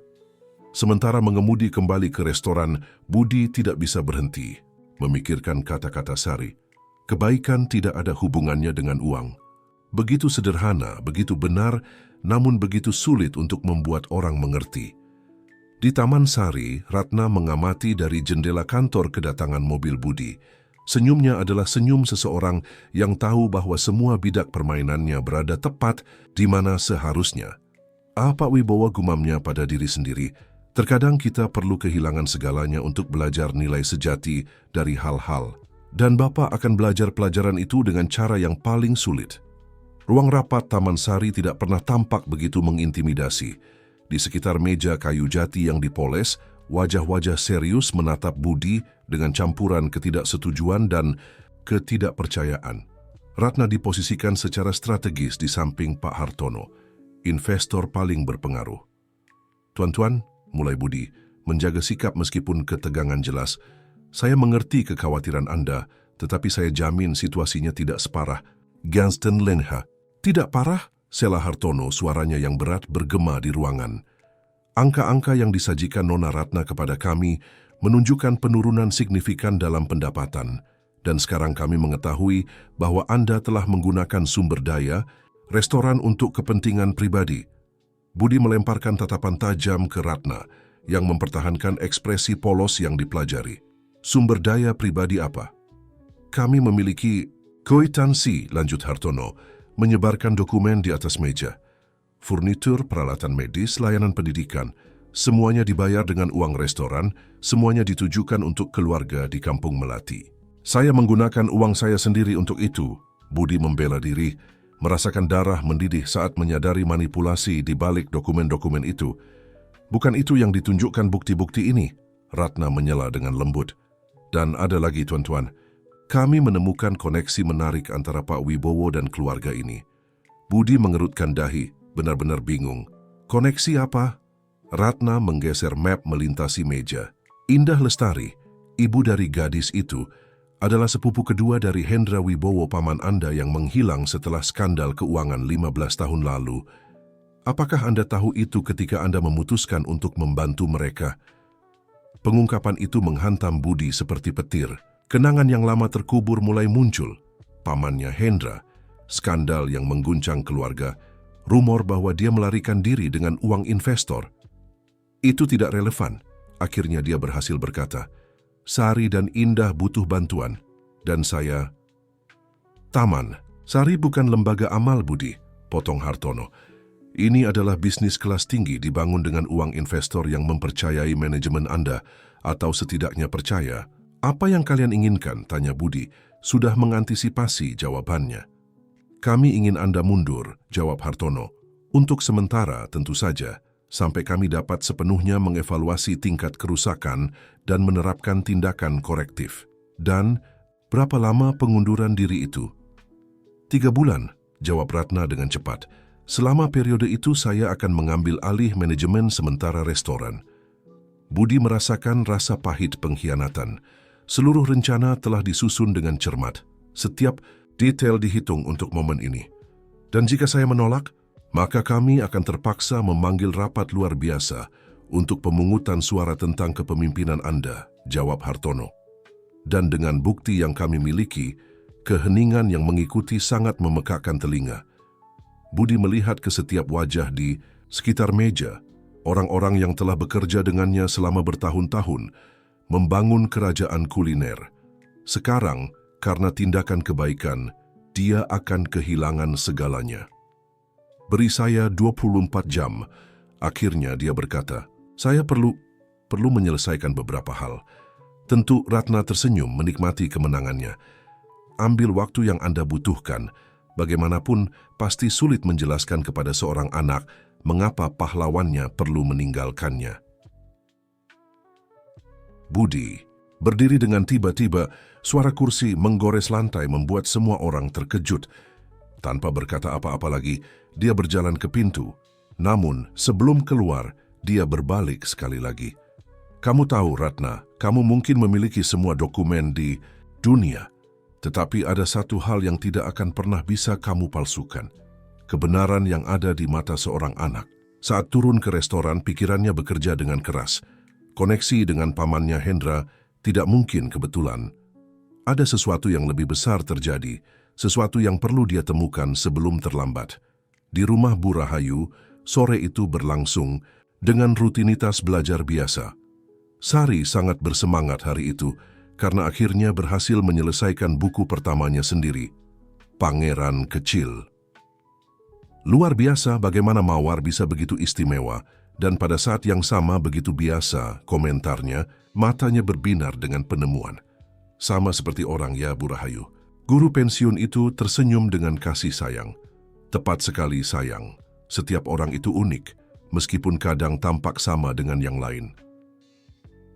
Sementara mengemudi kembali ke restoran, Budi tidak bisa berhenti, memikirkan kata-kata Sari. Kebaikan tidak ada hubungannya dengan uang. Begitu sederhana, begitu benar, namun begitu sulit untuk membuat orang mengerti. Di Taman Sari, Ratna mengamati dari jendela kantor kedatangan mobil Budi. Senyumnya adalah senyum seseorang yang tahu bahwa semua bidak permainannya berada tepat di mana seharusnya. Pak Wibowo gumamnya pada diri sendiri. Terkadang kita perlu kehilangan segalanya untuk belajar nilai sejati dari hal-hal. Dan Bapak akan belajar pelajaran itu dengan cara yang paling sulit. Ruang rapat Taman Sari tidak pernah tampak begitu mengintimidasi. Di sekitar meja kayu jati yang dipoles, wajah-wajah serius menatap Budi dengan campuran ketidaksetujuan dan ketidakpercayaan. Ratna diposisikan secara strategis di samping Pak Hartono, investor paling berpengaruh. Tuan-tuan, mulai Budi, menjaga sikap meskipun ketegangan jelas. Saya mengerti kekhawatiran Anda, tetapi saya jamin situasinya tidak separah Ganston Lenha. Tidak parah, sela Hartono, suaranya yang berat bergema di ruangan. Angka-angka yang disajikan Nona Ratna kepada kami menunjukkan penurunan signifikan dalam pendapatan, dan sekarang kami mengetahui bahwa Anda telah menggunakan sumber daya restoran untuk kepentingan pribadi. Budi melemparkan tatapan tajam ke Ratna yang mempertahankan ekspresi polos yang dipelajari. Sumber daya pribadi apa? Kami memiliki kwitansi, lanjut Hartono, menyebarkan dokumen di atas meja. Furnitur, peralatan medis, layanan pendidikan, semuanya dibayar dengan uang restoran, semuanya ditujukan untuk keluarga di Kampung Melati. Saya menggunakan uang saya sendiri untuk itu, Budi membela diri, merasakan darah mendidih saat menyadari manipulasi di balik dokumen-dokumen itu. Bukan itu yang ditunjukkan bukti-bukti ini, Ratna menyela dengan lembut. Dan ada lagi, tuan-tuan, kami menemukan koneksi menarik antara Pak Wibowo dan keluarga ini. Budi mengerutkan dahi, benar-benar bingung. Koneksi apa? Ratna menggeser map melintasi meja. Indah Lestari, ibu dari gadis itu, adalah sepupu kedua dari Hendra Wibowo paman Anda yang menghilang setelah skandal keuangan 15 tahun lalu. Apakah Anda tahu itu ketika Anda memutuskan untuk membantu mereka? Pengungkapan itu menghantam Budi seperti petir. Kenangan yang lama terkubur mulai muncul. Pamannya Hendra, skandal yang mengguncang keluarga, rumor bahwa dia melarikan diri dengan uang investor. Itu tidak relevan. Akhirnya dia berhasil berkata, Sari dan Indah butuh bantuan. Dan saya... Taman, Sari bukan lembaga amal, Budi, potong Hartono. Ini adalah bisnis kelas tinggi dibangun dengan uang investor yang mempercayai manajemen Anda, atau setidaknya percaya. Apa yang kalian inginkan, tanya Budi, sudah mengantisipasi jawabannya. Kami ingin Anda mundur, jawab Hartono. Untuk sementara tentu saja, sampai kami dapat sepenuhnya mengevaluasi tingkat kerusakan dan menerapkan tindakan korektif. Dan berapa lama pengunduran diri itu? 3 bulan, jawab Ratna dengan cepat. Selama periode itu saya akan mengambil alih manajemen sementara restoran. Budi merasakan rasa pahit pengkhianatan. Seluruh rencana telah disusun dengan cermat. Setiap detail dihitung untuk momen ini. Dan jika saya menolak, maka kami akan terpaksa memanggil rapat luar biasa untuk pemungutan suara tentang kepemimpinan Anda, jawab Hartono. Dan dengan bukti yang kami miliki, keheningan yang mengikuti sangat memekakkan telinga. Budi melihat ke setiap wajah di sekitar meja, orang-orang yang telah bekerja dengannya selama bertahun-tahun, membangun kerajaan kuliner. Sekarang, karena tindakan kebaikan, dia akan kehilangan segalanya. Beri saya 24 jam. Akhirnya dia berkata, saya perlu menyelesaikan beberapa hal. Tentu Ratna tersenyum menikmati kemenangannya. Ambil waktu yang Anda butuhkan. Bagaimanapun, pasti sulit menjelaskan kepada seorang anak mengapa pahlawannya perlu meninggalkannya. Budi berdiri dengan tiba-tiba, suara kursi menggores lantai membuat semua orang terkejut. Tanpa berkata apa-apa lagi, dia berjalan ke pintu. Namun, sebelum keluar, dia berbalik sekali lagi. Kamu tahu, Ratna, kamu mungkin memiliki semua dokumen di dunia. Tetapi ada satu hal yang tidak akan pernah bisa kamu palsukan. Kebenaran yang ada di mata seorang anak. Saat turun ke restoran, pikirannya bekerja dengan keras. Koneksi dengan pamannya Hendra tidak mungkin kebetulan. Ada sesuatu yang lebih besar terjadi, sesuatu yang perlu dia temukan sebelum terlambat. Di rumah Bu Rahayu, sore itu berlangsung dengan rutinitas belajar biasa. Sari sangat bersemangat hari itu, karena akhirnya berhasil menyelesaikan buku pertamanya sendiri, Pangeran Kecil. Luar biasa bagaimana Mawar bisa begitu istimewa, dan pada saat yang sama begitu biasa komentarnya, matanya berbinar dengan penemuan. Sama seperti orang ya, Bu Rahayu. Guru pensiun itu tersenyum dengan kasih sayang. Tepat sekali sayang, setiap orang itu unik, meskipun kadang tampak sama dengan yang lain.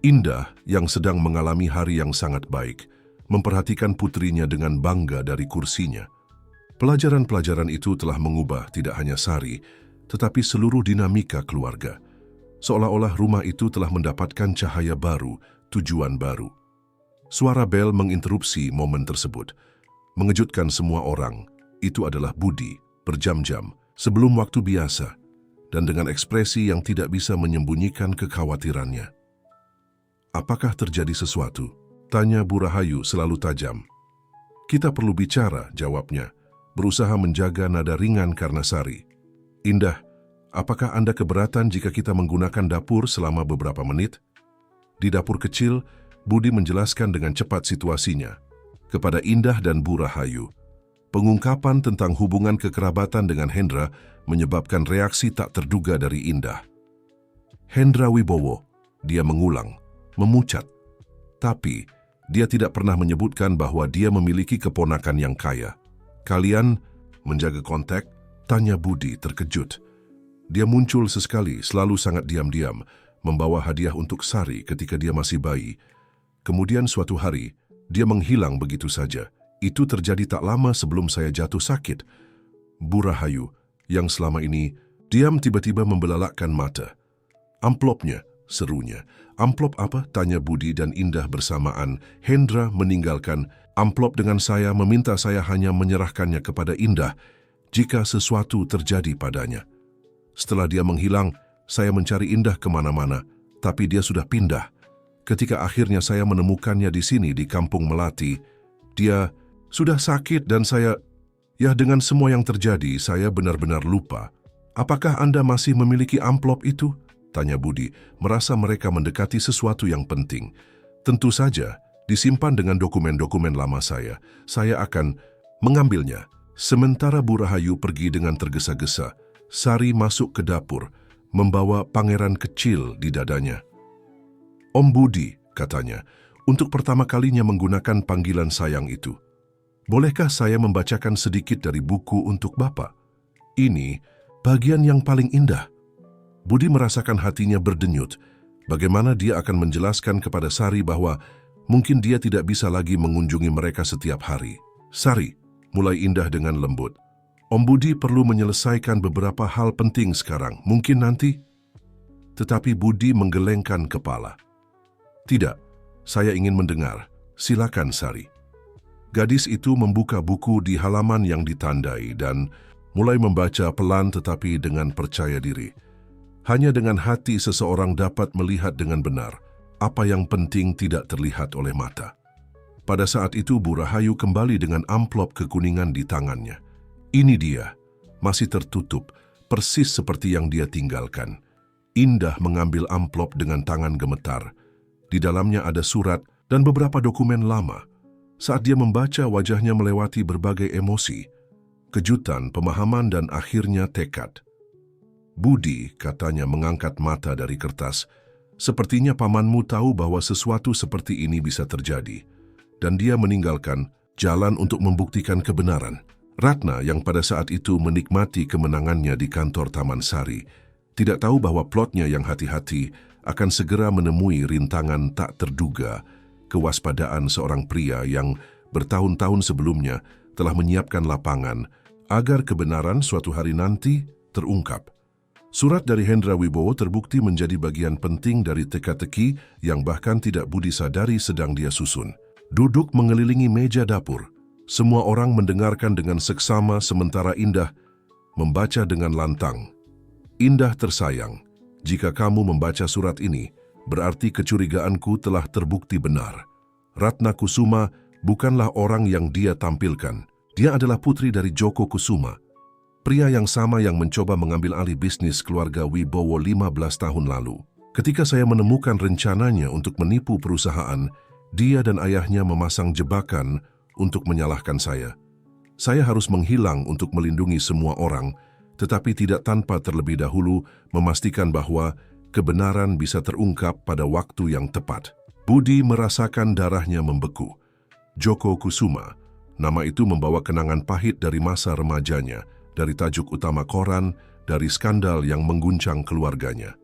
Indah, yang sedang mengalami hari yang sangat baik, memperhatikan putrinya dengan bangga dari kursinya. Pelajaran-pelajaran itu telah mengubah tidak hanya Sari, tetapi seluruh dinamika keluarga. Seolah-olah rumah itu telah mendapatkan cahaya baru, tujuan baru. Suara bel menginterupsi momen tersebut. Mengejutkan semua orang, itu adalah Budi, berjam-jam, sebelum waktu biasa, dan dengan ekspresi yang tidak bisa menyembunyikan kekhawatirannya. Apakah terjadi sesuatu? Tanya Bu Rahayu selalu tajam. Kita perlu bicara, jawabnya, berusaha menjaga nada ringan karena Sari. Indah, apakah Anda keberatan jika kita menggunakan dapur selama beberapa menit? Di dapur kecil, Budi menjelaskan dengan cepat situasinya. Kepada Indah dan Bu Rahayu, pengungkapan tentang hubungan kekerabatan dengan Hendra menyebabkan reaksi tak terduga dari Indah. Hendra Wibowo, dia mengulang, memucat. Tapi, dia tidak pernah menyebutkan bahwa dia memiliki keponakan yang kaya. Kalian menjaga kontak? Tanya Budi terkejut. Dia muncul sesekali, selalu sangat diam-diam, membawa hadiah untuk Sari ketika dia masih bayi. Kemudian suatu hari, dia menghilang begitu saja. Itu terjadi tak lama sebelum saya jatuh sakit. Bu Rahayu, yang selama ini diam tiba-tiba membelalakkan mata. Amplopnya, serunya. Amplop apa? Tanya Budi dan Indah bersamaan. Hendra meninggalkan amplop dengan saya meminta saya hanya menyerahkannya kepada Indah jika sesuatu terjadi padanya. Setelah dia menghilang, saya mencari Indah kemana-mana, tapi dia sudah pindah. Ketika akhirnya saya menemukannya di sini di Kampung Melati, dia sudah sakit dan ya dengan semua yang terjadi, saya benar-benar lupa. Apakah Anda masih memiliki amplop itu? Tanya Budi, merasa mereka mendekati sesuatu yang penting. Tentu saja, disimpan dengan dokumen-dokumen lama saya. Saya akan mengambilnya. Sementara Bu Rahayu pergi dengan tergesa-gesa, Sari masuk ke dapur, membawa pangeran kecil di dadanya. Om Budi, katanya, untuk pertama kalinya menggunakan panggilan sayang itu. Bolehkah saya membacakan sedikit dari buku untuk Bapak? Ini bagian yang paling indah. Budi merasakan hatinya berdenyut. Bagaimana dia akan menjelaskan kepada Sari bahwa mungkin dia tidak bisa lagi mengunjungi mereka setiap hari. Sari mulai indah dengan lembut. Om Budi perlu menyelesaikan beberapa hal penting sekarang. Mungkin nanti? Tetapi Budi menggelengkan kepala. Tidak, saya ingin mendengar. Silakan, Sari. Gadis itu membuka buku di halaman yang ditandai dan mulai membaca pelan tetapi dengan percaya diri. Hanya dengan hati seseorang dapat melihat dengan benar apa yang penting tidak terlihat oleh mata. Pada saat itu Bu Rahayu kembali dengan amplop kekuningan di tangannya. Ini dia, masih tertutup, persis seperti yang dia tinggalkan. Indah mengambil amplop dengan tangan gemetar. Di dalamnya ada surat dan beberapa dokumen lama. Saat dia membaca, wajahnya melewati berbagai emosi, kejutan, pemahaman, dan akhirnya tekad. Budi, katanya mengangkat mata dari kertas, sepertinya pamanmu tahu bahwa sesuatu seperti ini bisa terjadi, dan dia meninggalkan jalan untuk membuktikan kebenaran. Ratna yang pada saat itu menikmati kemenangannya di kantor Taman Sari, tidak tahu bahwa plotnya yang hati-hati akan segera menemui rintangan tak terduga, kewaspadaan seorang pria yang bertahun-tahun sebelumnya telah menyiapkan lapangan agar kebenaran suatu hari nanti terungkap. Surat dari Hendra Wibowo terbukti menjadi bagian penting dari teka-teki yang bahkan tidak Budi sadari sedang dia susun. Duduk mengelilingi meja dapur, semua orang mendengarkan dengan seksama sementara Indah membaca dengan lantang. Indah tersayang, jika kamu membaca surat ini, berarti kecurigaanku telah terbukti benar. Ratna Kusuma bukanlah orang yang dia tampilkan. Dia adalah putri dari Joko Kusuma, pria yang sama yang mencoba mengambil alih bisnis keluarga Wibowo 15 tahun lalu. Ketika saya menemukan rencananya untuk menipu perusahaan, dia dan ayahnya memasang jebakan untuk menyalahkan saya. Saya harus menghilang untuk melindungi semua orang, tetapi tidak tanpa terlebih dahulu memastikan bahwa kebenaran bisa terungkap pada waktu yang tepat. Budi merasakan darahnya membeku. Joko Kusuma, nama itu membawa kenangan pahit dari masa remajanya, dari tajuk utama koran, dari skandal yang mengguncang keluarganya.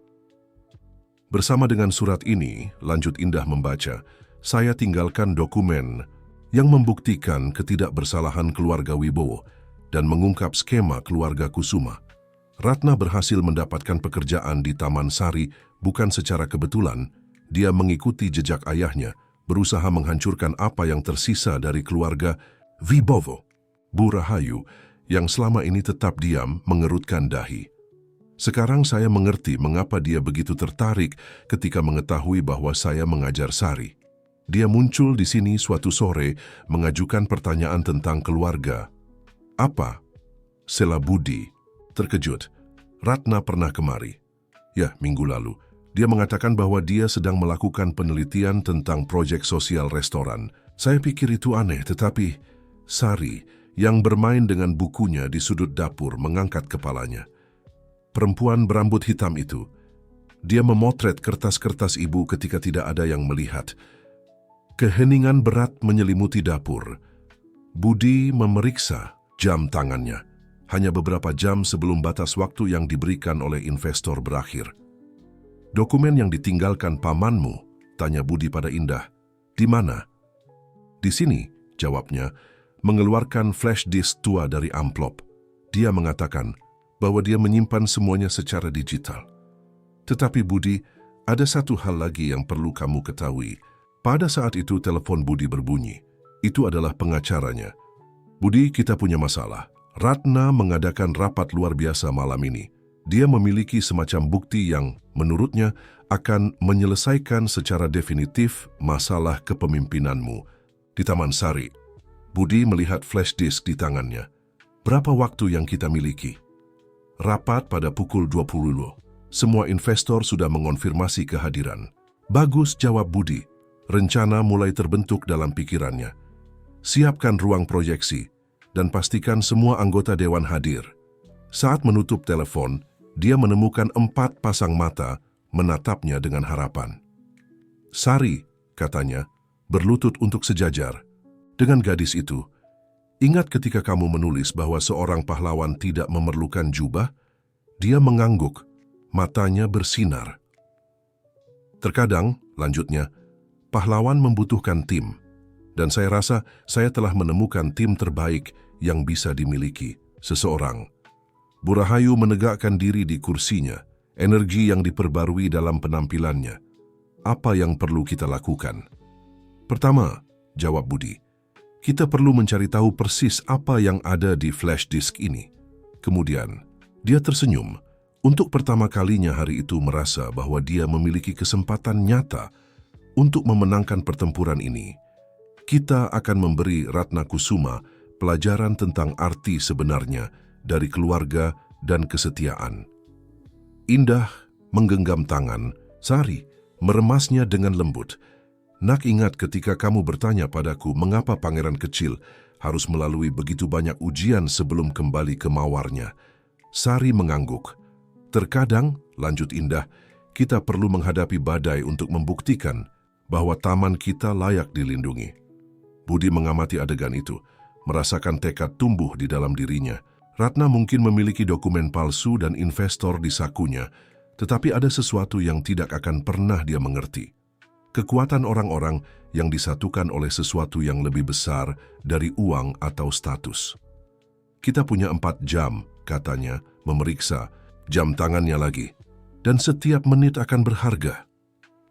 Bersama dengan surat ini, lanjut Indah membaca, saya tinggalkan dokumen yang membuktikan ketidakbersalahan keluarga Wibowo dan mengungkap skema keluarga Kusuma. Ratna berhasil mendapatkan pekerjaan di Taman Sari bukan secara kebetulan. Dia mengikuti jejak ayahnya, berusaha menghancurkan apa yang tersisa dari keluarga Wibowo. Bu Rahayu yang selama ini tetap diam mengerutkan dahi. Sekarang saya mengerti mengapa dia begitu tertarik ketika mengetahui bahwa saya mengajar Sari. Dia muncul di sini suatu sore mengajukan pertanyaan tentang keluarga. Apa? Sela Budi terkejut. Ratna pernah kemari. Ya, minggu lalu. Dia mengatakan bahwa dia sedang melakukan penelitian tentang proyek sosial restoran. Saya pikir itu aneh, tetapi Sari yang bermain dengan bukunya di sudut dapur mengangkat kepalanya. Perempuan berambut hitam itu, dia memotret kertas-kertas ibu ketika tidak ada yang melihat. Keheningan berat menyelimuti dapur. Budi memeriksa jam tangannya, hanya beberapa jam sebelum batas waktu yang diberikan oleh investor berakhir. Dokumen yang ditinggalkan pamanmu, tanya Budi pada Indah. Di mana? Di sini, jawabnya, mengeluarkan flash disk tua dari amplop. Dia mengatakan bahwa dia menyimpan semuanya secara digital. Tetapi Budi, ada satu hal lagi yang perlu kamu ketahui. Pada saat itu telepon Budi berbunyi. Itu adalah pengacaranya. Budi, kita punya masalah. Ratna mengadakan rapat luar biasa malam ini. Dia memiliki semacam bukti yang, menurutnya, akan menyelesaikan secara definitif masalah kepemimpinanmu. Di Taman Sari, Budi melihat flash disk di tangannya. Berapa waktu yang kita miliki? Rapat pada pukul 20. Semua investor sudah mengonfirmasi kehadiran. Bagus, jawab Budi. Rencana mulai terbentuk dalam pikirannya. Siapkan ruang proyeksi dan pastikan semua anggota dewan hadir. Saat menutup telepon, dia menemukan 4 pasang mata menatapnya dengan harapan. Sari, katanya, berlutut untuk sejajar. Dengan gadis itu, ingat ketika kamu menulis bahwa seorang pahlawan tidak memerlukan jubah? Dia mengangguk, matanya bersinar. Terkadang, lanjutnya, pahlawan membutuhkan tim. Dan saya rasa saya telah menemukan tim terbaik yang bisa dimiliki seseorang. Bu Rahayu menegakkan diri di kursinya, energi yang diperbarui dalam penampilannya. Apa yang perlu kita lakukan? Pertama, jawab Budi, kita perlu mencari tahu persis apa yang ada di flash disk ini. Kemudian, dia tersenyum. Untuk pertama kalinya hari itu merasa bahwa dia memiliki kesempatan nyata untuk memenangkan pertempuran ini. Kita akan memberi Ratna Kusuma pelajaran tentang arti sebenarnya dari keluarga dan kesetiaan. Indah menggenggam tangan, Sari meremasnya dengan lembut. Nak, ingat ketika kamu bertanya padaku mengapa pangeran kecil harus melalui begitu banyak ujian sebelum kembali ke mawarnya. Sari mengangguk. Terkadang, lanjut Indah, kita perlu menghadapi badai untuk membuktikan bahwa taman kita layak dilindungi. Budi mengamati adegan itu, merasakan tekad tumbuh di dalam dirinya. Ratna mungkin memiliki dokumen palsu dan investor di sakunya, tetapi ada sesuatu yang tidak akan pernah dia mengerti. Kekuatan orang-orang yang disatukan oleh sesuatu yang lebih besar dari uang atau status. Kita punya 4 jam, katanya, memeriksa jam tangannya lagi. Dan setiap menit akan berharga.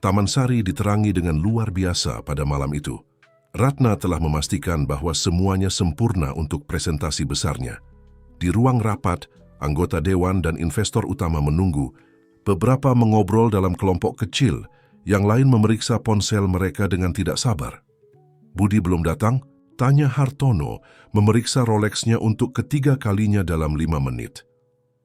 Taman Sari diterangi dengan luar biasa pada malam itu. Ratna telah memastikan bahwa semuanya sempurna untuk presentasi besarnya. Di ruang rapat, anggota dewan dan investor utama menunggu. Beberapa mengobrol dalam kelompok kecil, yang lain memeriksa ponsel mereka dengan tidak sabar. Budi belum datang? Tanya Hartono, memeriksa Rolexnya untuk ketiga kalinya dalam 5 menit.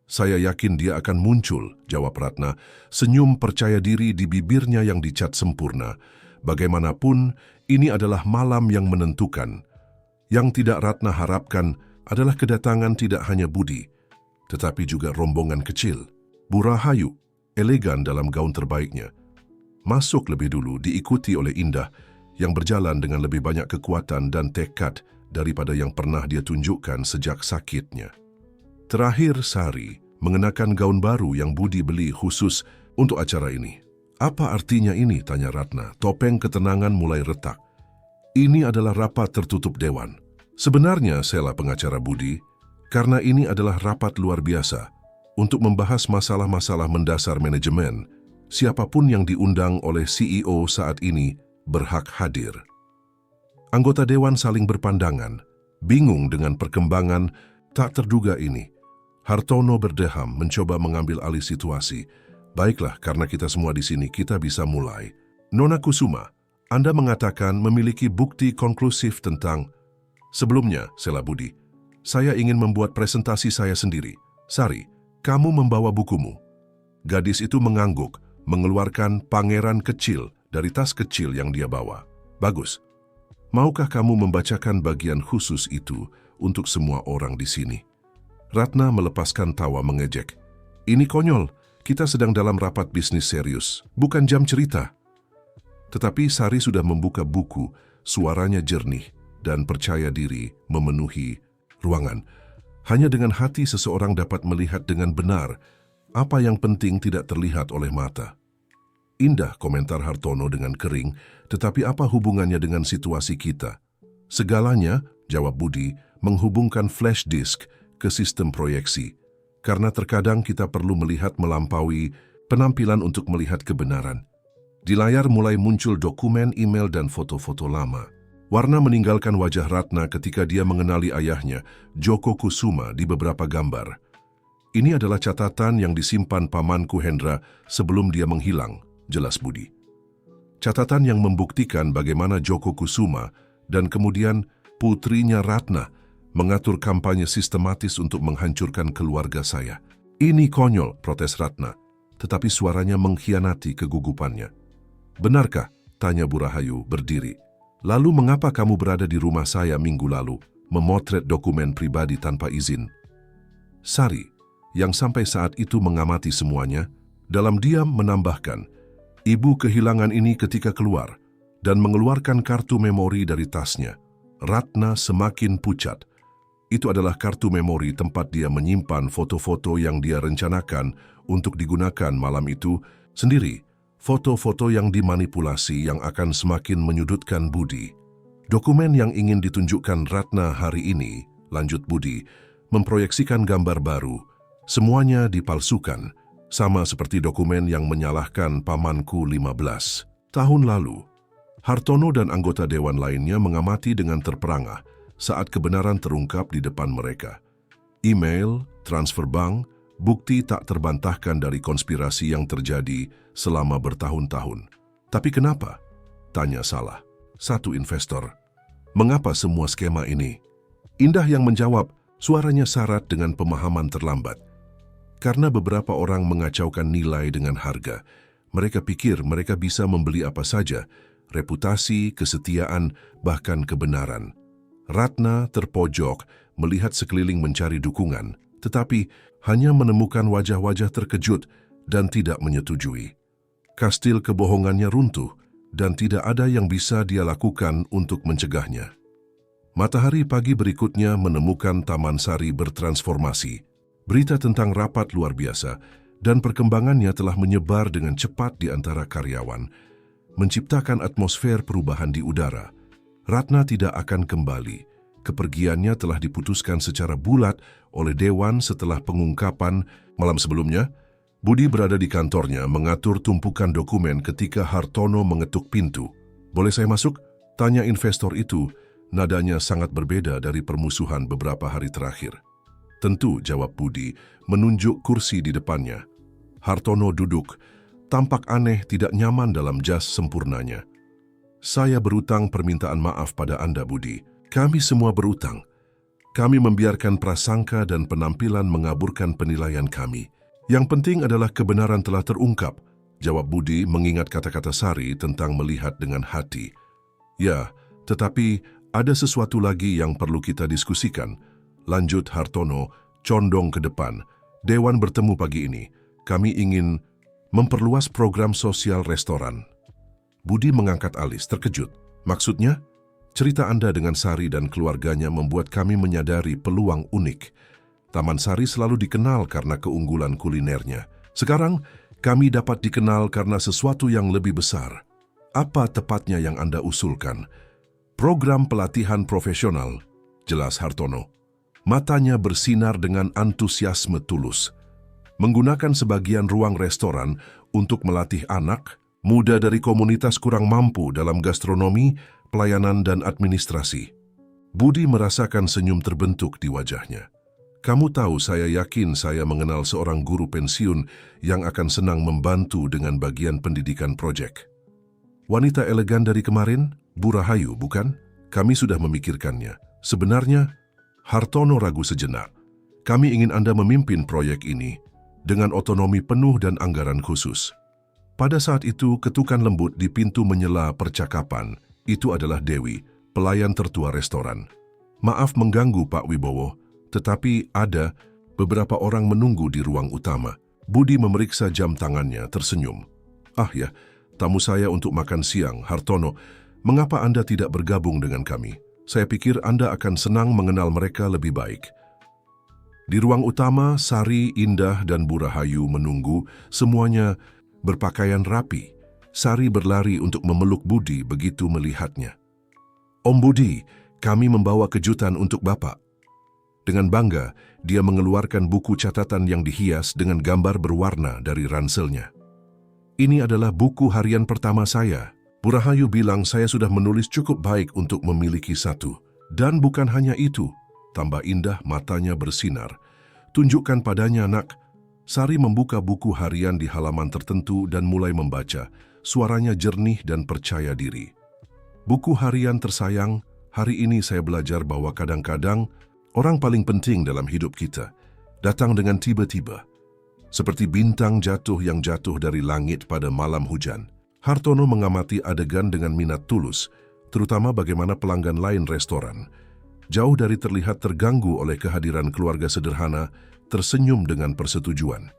Saya yakin dia akan muncul, jawab Ratna, senyum percaya diri di bibirnya yang dicat sempurna. Bagaimanapun, ini adalah malam yang menentukan. Yang tidak Ratna harapkan adalah kedatangan tidak hanya Budi, tetapi juga rombongan kecil. Bu Rahayu, elegan dalam gaun terbaiknya, masuk lebih dulu diikuti oleh Indah yang berjalan dengan lebih banyak kekuatan dan tekad daripada yang pernah dia tunjukkan sejak sakitnya. Terakhir, Sari mengenakan gaun baru yang Budi beli khusus untuk acara ini. Apa artinya ini? Tanya Ratna. Topeng ketenangan mulai retak. Ini adalah rapat tertutup dewan. Sebenarnya, sela pengacara Budi, karena ini adalah rapat luar biasa untuk membahas masalah-masalah mendasar manajemen. Siapapun yang diundang oleh CEO saat ini berhak hadir. Anggota dewan saling berpandangan, bingung dengan perkembangan tak terduga ini. Hartono berdeham mencoba mengambil alih situasi. Baiklah, karena kita semua di sini, kita bisa mulai. Nona Kusuma, Anda mengatakan memiliki bukti konklusif tentang... Sebelumnya, sela Budi, saya ingin membuat presentasi saya sendiri. Sari, kamu membawa bukumu. Gadis itu mengangguk, mengeluarkan pangeran kecil dari tas kecil yang dia bawa. Bagus. Maukah kamu membacakan bagian khusus itu untuk semua orang di sini? Ratna melepaskan tawa mengejek. Ini konyol, kita sedang dalam rapat bisnis serius, bukan jam cerita. Tetapi Sari sudah membuka buku, suaranya jernih dan percaya diri memenuhi ruangan. Hanya dengan hati seseorang dapat melihat dengan benar apa yang penting tidak terlihat oleh mata. Indah, komentar Hartono dengan kering, tetapi apa hubungannya dengan situasi kita? Segalanya, jawab Budi, menghubungkan flash disk ke sistem proyeksi. Karena terkadang kita perlu melihat melampaui penampilan untuk melihat kebenaran. Di layar mulai muncul dokumen, email, dan foto-foto lama. Warna meninggalkan wajah Ratna ketika dia mengenali ayahnya, Joko Kusuma, di beberapa gambar. Ini adalah catatan yang disimpan pamanku Hendra sebelum dia menghilang. jelas Budi. Catatan yang membuktikan bagaimana Joko Kusuma dan kemudian putrinya Ratna mengatur kampanye sistematis untuk menghancurkan keluarga saya. Ini konyol, protes Ratna, tetapi suaranya mengkhianati kegugupannya. Benarkah? Tanya Bu Rahayu berdiri. Lalu mengapa kamu berada di rumah saya minggu lalu, memotret dokumen pribadi tanpa izin? Sari, yang sampai saat itu mengamati semuanya, dalam diam menambahkan, ibu kehilangan ini ketika keluar dan mengeluarkan kartu memori dari tasnya. Ratna semakin pucat. Itu adalah kartu memori tempat dia menyimpan foto-foto yang dia rencanakan untuk digunakan malam itu sendiri. Foto-foto yang dimanipulasi yang akan semakin menyudutkan Budi. Dokumen yang ingin ditunjukkan Ratna hari ini, lanjut Budi, memproyeksikan gambar baru. Semuanya dipalsukan, sama seperti dokumen yang menyalahkan pamanku 15 tahun lalu. Hartono dan anggota dewan lainnya mengamati dengan terperangah saat kebenaran terungkap di depan mereka. Email, transfer bank, bukti tak terbantahkan dari konspirasi yang terjadi selama bertahun-tahun. Tapi kenapa? Tanya Salah, satu investor. Mengapa semua skema ini? Indah yang menjawab, suaranya syarat dengan pemahaman terlambat. Karena beberapa orang mengacaukan nilai dengan harga. Mereka pikir mereka bisa membeli apa saja, reputasi, kesetiaan, bahkan kebenaran. Ratna terpojok melihat sekeliling mencari dukungan, tetapi hanya menemukan wajah-wajah terkejut dan tidak menyetujui. Kastil kebohongannya runtuh dan tidak ada yang bisa dia lakukan untuk mencegahnya. Matahari pagi berikutnya menemukan Taman Sari bertransformasi. Berita tentang rapat luar biasa dan perkembangannya telah menyebar dengan cepat di antara karyawan, menciptakan atmosfer perubahan di udara. Ratna tidak akan kembali. Kepergiannya telah diputuskan secara bulat oleh Dewan setelah pengungkapan. Malam sebelumnya, Budi berada di kantornya mengatur tumpukan dokumen ketika Hartono mengetuk pintu. "Boleh saya masuk?" tanya investor itu. Nadanya sangat berbeda dari permusuhan beberapa hari terakhir. "Tentu," jawab Budi, menunjuk kursi di depannya. Hartono duduk, tampak aneh tidak nyaman dalam jas sempurnanya. "Saya berutang permintaan maaf pada Anda, Budi. Kami semua berutang. Kami membiarkan prasangka dan penampilan mengaburkan penilaian kami. Yang penting adalah kebenaran telah terungkap," jawab Budi mengingat kata-kata Sari tentang melihat dengan hati. "Ya, tetapi ada sesuatu lagi yang perlu kita diskusikan," lanjut Hartono, condong ke depan. "Dewan bertemu pagi ini. Kami ingin memperluas program sosial restoran." Budi mengangkat alis, terkejut. "Maksudnya?" "Cerita Anda dengan Sari dan keluarganya membuat kami menyadari peluang unik. Taman Sari selalu dikenal karena keunggulan kulinernya. Sekarang, kami dapat dikenal karena sesuatu yang lebih besar. Apa tepatnya yang Anda usulkan?" "Program pelatihan profesional," jelas Hartono. Matanya bersinar dengan antusiasme tulus. "Menggunakan sebagian ruang restoran untuk melatih anak muda dari komunitas kurang mampu dalam gastronomi, pelayanan, dan administrasi." Budi merasakan senyum terbentuk di wajahnya. "Kamu tahu, saya yakin saya mengenal seorang guru pensiun yang akan senang membantu dengan bagian pendidikan proyek." "Wanita elegan dari kemarin, Bu Rahayu, bukan? Kami sudah memikirkannya. Sebenarnya," Hartono ragu sejenak, "kami ingin Anda memimpin proyek ini dengan otonomi penuh dan anggaran khusus." Pada saat itu, ketukan lembut di pintu menyela percakapan. Itu adalah Dewi, pelayan tertua restoran. "Maaf mengganggu, Pak Wibowo, tetapi ada beberapa orang menunggu di ruang utama." Budi memeriksa jam tangannya, tersenyum. "Ah ya, tamu saya untuk makan siang, Hartono. Mengapa Anda tidak bergabung dengan kami? Saya pikir Anda akan senang mengenal mereka lebih baik." Di ruang utama, Sari, Indah, dan Bu Rahayu menunggu, semuanya berpakaian rapi. Sari berlari untuk memeluk Budi begitu melihatnya. "Om Budi, kami membawa kejutan untuk Bapak." Dengan bangga, dia mengeluarkan buku catatan yang dihias dengan gambar berwarna dari ranselnya. "Ini adalah buku harian pertama saya. Bu Rahayu bilang saya sudah menulis cukup baik untuk memiliki satu. Dan bukan hanya itu," tambah Indah, matanya bersinar. "Tunjukkan padanya, Nak." Sari membuka buku harian di halaman tertentu dan mulai membaca. Suaranya jernih dan percaya diri. Buku harian tersayang, hari ini saya belajar bahwa kadang-kadang orang paling penting dalam hidup kita datang dengan tiba-tiba. Seperti bintang jatuh yang jatuh dari langit pada malam hujan. Hartono mengamati adegan dengan minat tulus, terutama bagaimana pelanggan lain restoran, jauh dari terlihat terganggu oleh kehadiran keluarga sederhana, tersenyum dengan persetujuan.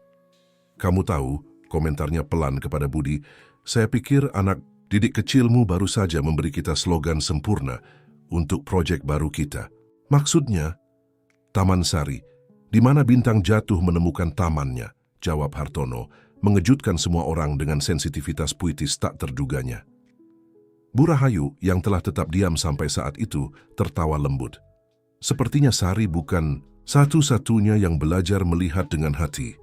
"Kamu tahu," komentarnya pelan kepada Budi, "saya pikir anak didik kecilmu baru saja memberi kita slogan sempurna untuk proyek baru kita." "Maksudnya?" "Taman Sari, di mana bintang jatuh menemukan tamannya," jawab Hartono, mengejutkan semua orang dengan sensitivitas puitis tak terduganya. Bu Rahayu, yang telah tetap diam sampai saat itu, tertawa lembut. Sepertinya Sari bukan satu-satunya yang belajar melihat dengan hati.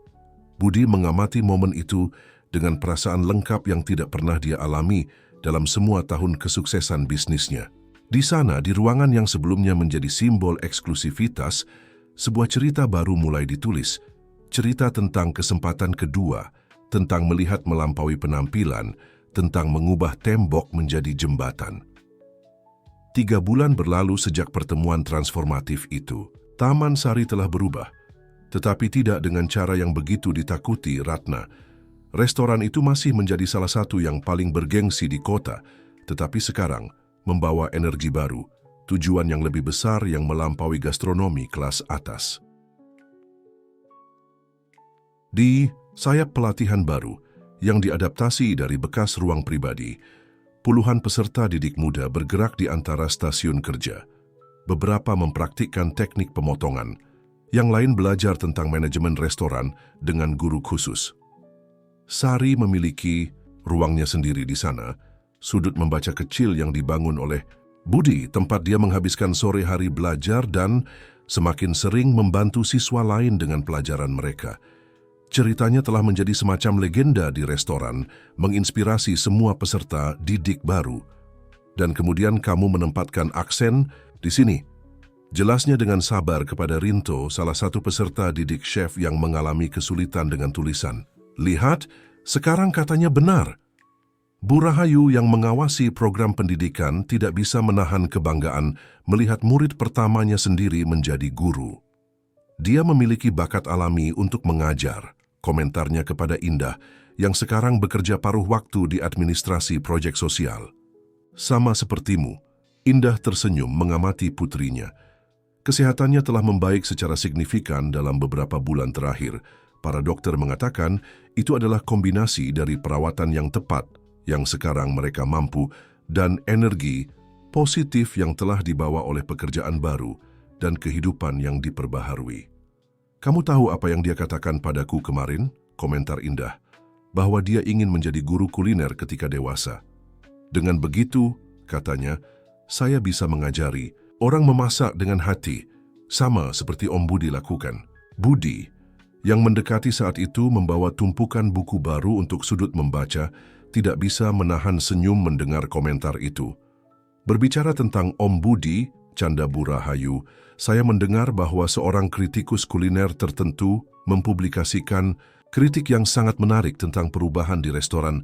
Budi mengamati momen itu dengan perasaan lengkap yang tidak pernah dia alami dalam semua tahun kesuksesan bisnisnya. Di sana, di ruangan yang sebelumnya menjadi simbol eksklusivitas, sebuah cerita baru mulai ditulis. Cerita tentang kesempatan kedua, tentang melihat melampaui penampilan, tentang mengubah tembok menjadi jembatan. 3 bulan berlalu sejak pertemuan transformatif itu. Taman Sari telah berubah, tetapi tidak dengan cara yang begitu ditakuti Ratna. Restoran itu masih menjadi salah satu yang paling bergengsi di kota, tetapi sekarang membawa energi baru, tujuan yang lebih besar yang melampaui gastronomi kelas atas. Di sayap pelatihan baru, yang diadaptasi dari bekas ruang pribadi, puluhan peserta didik muda bergerak di antara stasiun kerja. Beberapa mempraktikkan teknik pemotongan, yang lain belajar tentang manajemen restoran dengan guru khusus. Sari memiliki ruangnya sendiri di sana, sudut membaca kecil yang dibangun oleh Budi, tempat dia menghabiskan sore hari belajar dan semakin sering membantu siswa lain dengan pelajaran mereka. Ceritanya telah menjadi semacam legenda di restoran, menginspirasi semua peserta didik baru. Dan kemudian kamu menempatkan aksen di sini. Jelasnya dengan sabar kepada Rinto, salah satu peserta didik chef yang mengalami kesulitan dengan tulisan. "Lihat, sekarang katanya benar." Bu Rahayu yang mengawasi program pendidikan tidak bisa menahan kebanggaan melihat murid pertamanya sendiri menjadi guru. Dia memiliki bakat alami untuk mengajar. Komentarnya kepada Indah, yang sekarang bekerja paruh waktu di administrasi proyek sosial. "Sama sepertimu," Indah tersenyum mengamati putrinya. Kesehatannya telah membaik secara signifikan dalam beberapa bulan terakhir. Para dokter mengatakan itu adalah kombinasi dari perawatan yang tepat, yang sekarang mereka mampu, dan energi positif yang telah dibawa oleh pekerjaan baru dan kehidupan yang diperbaharui. "Kamu tahu apa yang dia katakan padaku kemarin?" Komentar Indah. "Bahwa dia ingin menjadi guru kuliner ketika dewasa. Dengan begitu," katanya, "saya bisa mengajari orang memasak dengan hati, sama seperti Om Budi lakukan." Budi, yang mendekati saat itu membawa tumpukan buku baru untuk sudut membaca, tidak bisa menahan senyum mendengar komentar itu. Berbicara tentang Om Budi, canda Bu Rahayu, "Saya mendengar bahwa seorang kritikus kuliner tertentu mempublikasikan kritik yang sangat menarik tentang perubahan di restoran."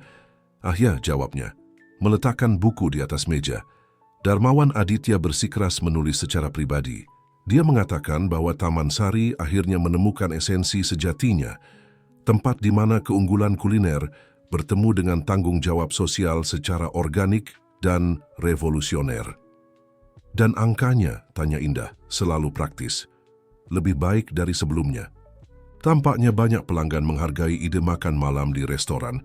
"Ah ya," jawabnya, meletakkan buku di atas meja. Darmawan Aditya bersikeras menulis secara pribadi. Dia mengatakan bahwa Taman Sari akhirnya menemukan esensi sejatinya, tempat di mana keunggulan kuliner bertemu dengan tanggung jawab sosial secara organik dan revolusioner. "Dan angkanya," tanya Indah, "selalu praktis. Lebih baik dari sebelumnya." Tampaknya banyak pelanggan menghargai ide makan malam di restoran,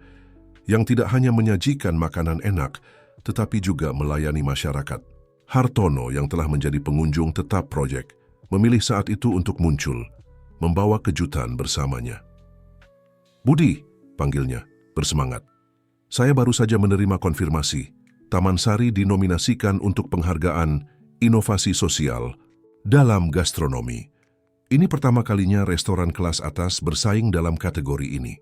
yang tidak hanya menyajikan makanan enak, tetapi juga melayani masyarakat. Hartono, yang telah menjadi pengunjung tetap proyek, memilih saat itu untuk muncul, membawa kejutan bersamanya. "Budi," panggilnya, bersemangat. "Saya baru saja menerima konfirmasi. Taman Sari dinominasikan untuk penghargaan inovasi sosial dalam gastronomi. Ini pertama kalinya restoran kelas atas bersaing dalam kategori ini."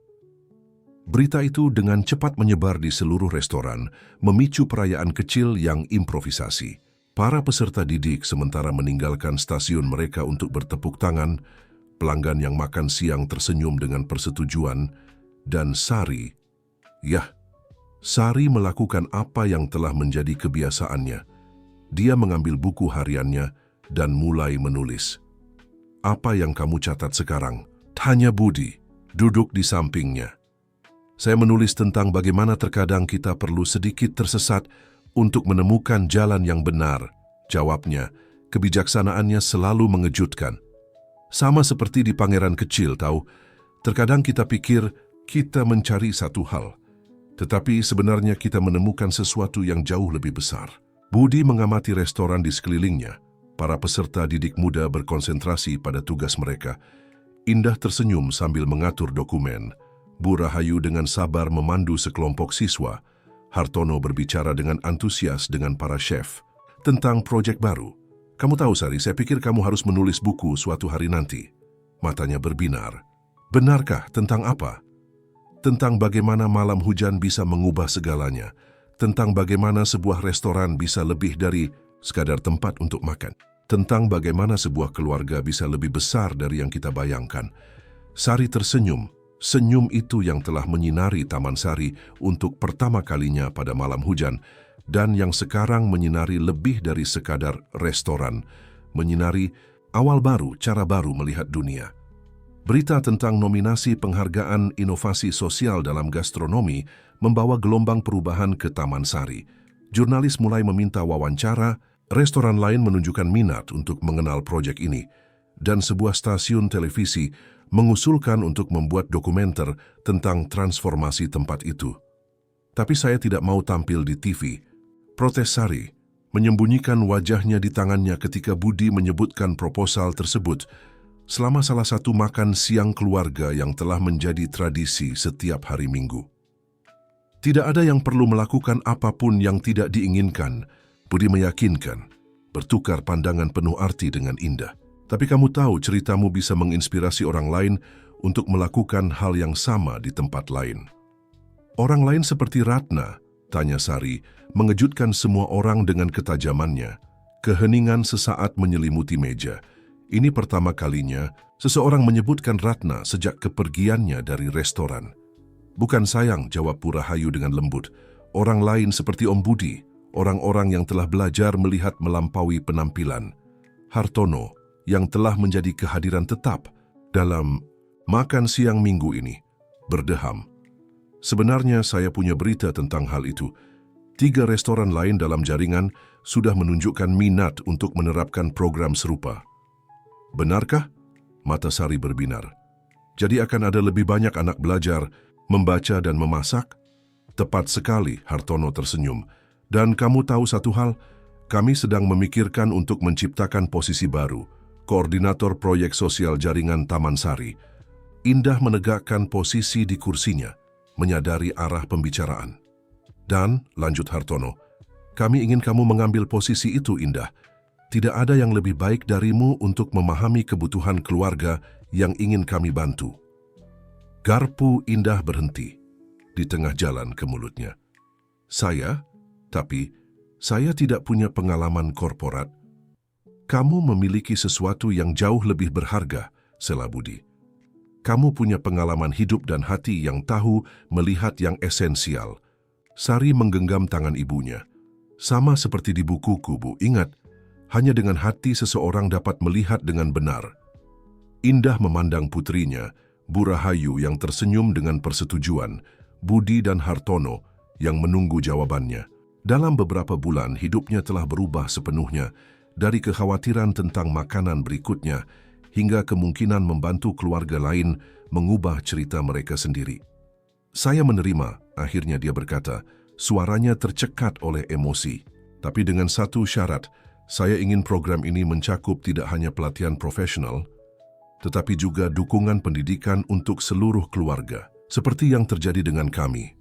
Berita itu dengan cepat menyebar di seluruh restoran, memicu perayaan kecil yang improvisasi. Para peserta didik sementara meninggalkan stasiun mereka untuk bertepuk tangan, pelanggan yang makan siang tersenyum dengan persetujuan, dan Sari, Sari melakukan apa yang telah menjadi kebiasaannya. Dia mengambil buku hariannya dan mulai menulis. "Apa yang kamu catat sekarang?" tanya Budi, duduk di sampingnya. "Saya menulis tentang bagaimana terkadang kita perlu sedikit tersesat untuk menemukan jalan yang benar," jawabnya. Kebijaksanaannya selalu mengejutkan. Sama seperti di Pangeran Kecil, tahu, terkadang kita pikir kita mencari satu hal, tetapi sebenarnya kita menemukan sesuatu yang jauh lebih besar. Budi mengamati restoran di sekelilingnya. Para peserta didik muda berkonsentrasi pada tugas mereka. Indah tersenyum sambil mengatur dokumen. Bu Rahayu dengan sabar memandu sekelompok siswa. Hartono berbicara dengan antusias dengan para chef tentang proyek baru. "Kamu tahu, Sari, saya pikir kamu harus menulis buku suatu hari nanti." Matanya berbinar. "Benarkah? Tentang apa?" "Tentang bagaimana malam hujan bisa mengubah segalanya. Tentang bagaimana sebuah restoran bisa lebih dari sekadar tempat untuk makan. Tentang bagaimana sebuah keluarga bisa lebih besar dari yang kita bayangkan." Sari tersenyum. Senyum itu yang telah menyinari Taman Sari untuk pertama kalinya pada malam hujan, dan yang sekarang menyinari lebih dari sekadar restoran, menyinari awal baru, cara baru melihat dunia. Berita tentang nominasi penghargaan inovasi sosial dalam gastronomi membawa gelombang perubahan ke Taman Sari. Jurnalis mulai meminta wawancara, restoran lain menunjukkan minat untuk mengenal proyek ini, dan sebuah stasiun televisi mengusulkan untuk membuat dokumenter tentang transformasi tempat itu. "Tapi saya tidak mau tampil di TV," protes Sari, menyembunyikan wajahnya di tangannya ketika Budi menyebutkan proposal tersebut selama salah satu makan siang keluarga yang telah menjadi tradisi setiap hari Minggu. "Tidak ada yang perlu melakukan apapun yang tidak diinginkan," Budi meyakinkan, bertukar pandangan penuh arti dengan Indah. "Tapi kamu tahu ceritamu bisa menginspirasi orang lain untuk melakukan hal yang sama di tempat lain." "Orang lain seperti Ratna?" tanya Sari, mengejutkan semua orang dengan ketajamannya. Keheningan sesaat menyelimuti meja. Ini pertama kalinya seseorang menyebutkan Ratna sejak kepergiannya dari restoran. "Bukan sayang," jawab Bu Rahayu dengan lembut. "Orang lain seperti Om Budi, orang-orang yang telah belajar melihat melampaui penampilan. Hartono, yang telah menjadi kehadiran tetap dalam makan siang minggu ini, berdeham. Sebenarnya saya punya berita tentang hal itu. 3 restoran lain dalam jaringan sudah menunjukkan minat untuk menerapkan program serupa." "Benarkah?" Mata Sari berbinar. "Jadi akan ada lebih banyak anak belajar, membaca dan memasak?" "Tepat sekali," Hartono tersenyum. "Dan kamu tahu satu hal? Kami sedang memikirkan untuk menciptakan posisi baru, koordinator proyek sosial jaringan Taman Sari." Indah menegakkan posisi di kursinya, menyadari arah pembicaraan. "Dan," lanjut Hartono, "kami ingin kamu mengambil posisi itu, Indah. Tidak ada yang lebih baik darimu untuk memahami kebutuhan keluarga yang ingin kami bantu." Garpu Indah berhenti di tengah jalan ke mulutnya. Tapi saya tidak punya pengalaman korporat." "Kamu memiliki sesuatu yang jauh lebih berharga," sela Budi. "Kamu punya pengalaman hidup dan hati yang tahu melihat yang esensial." Sari menggenggam tangan ibunya. "Sama seperti di bukuku, Bu, ingat, hanya dengan hati seseorang dapat melihat dengan benar." Indah memandang putrinya, Bu Rahayu yang tersenyum dengan persetujuan, Budi dan Hartono yang menunggu jawabannya. Dalam beberapa bulan, hidupnya telah berubah sepenuhnya, dari kekhawatiran tentang makanan berikutnya hingga kemungkinan membantu keluarga lain mengubah cerita mereka sendiri. "Saya menerima," akhirnya dia berkata, suaranya tercekat oleh emosi. "Tapi dengan satu syarat, saya ingin program ini mencakup tidak hanya pelatihan profesional, tetapi juga dukungan pendidikan untuk seluruh keluarga, seperti yang terjadi dengan kami."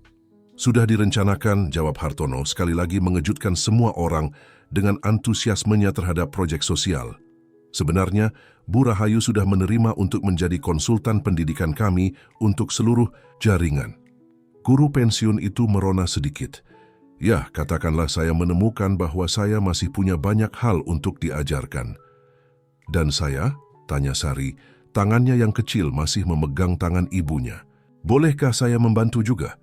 "Sudah direncanakan," jawab Hartono, sekali lagi mengejutkan semua orang dengan antusiasmenya terhadap proyek sosial. "Sebenarnya, Bu Rahayu sudah menerima untuk menjadi konsultan pendidikan kami untuk seluruh jaringan." Guru pensiun itu merona sedikit. "Ya, katakanlah saya menemukan bahwa saya masih punya banyak hal untuk diajarkan." "Dan saya?" tanya Sari, Tangannya yang kecil masih memegang tangan ibunya. "Bolehkah saya membantu juga?"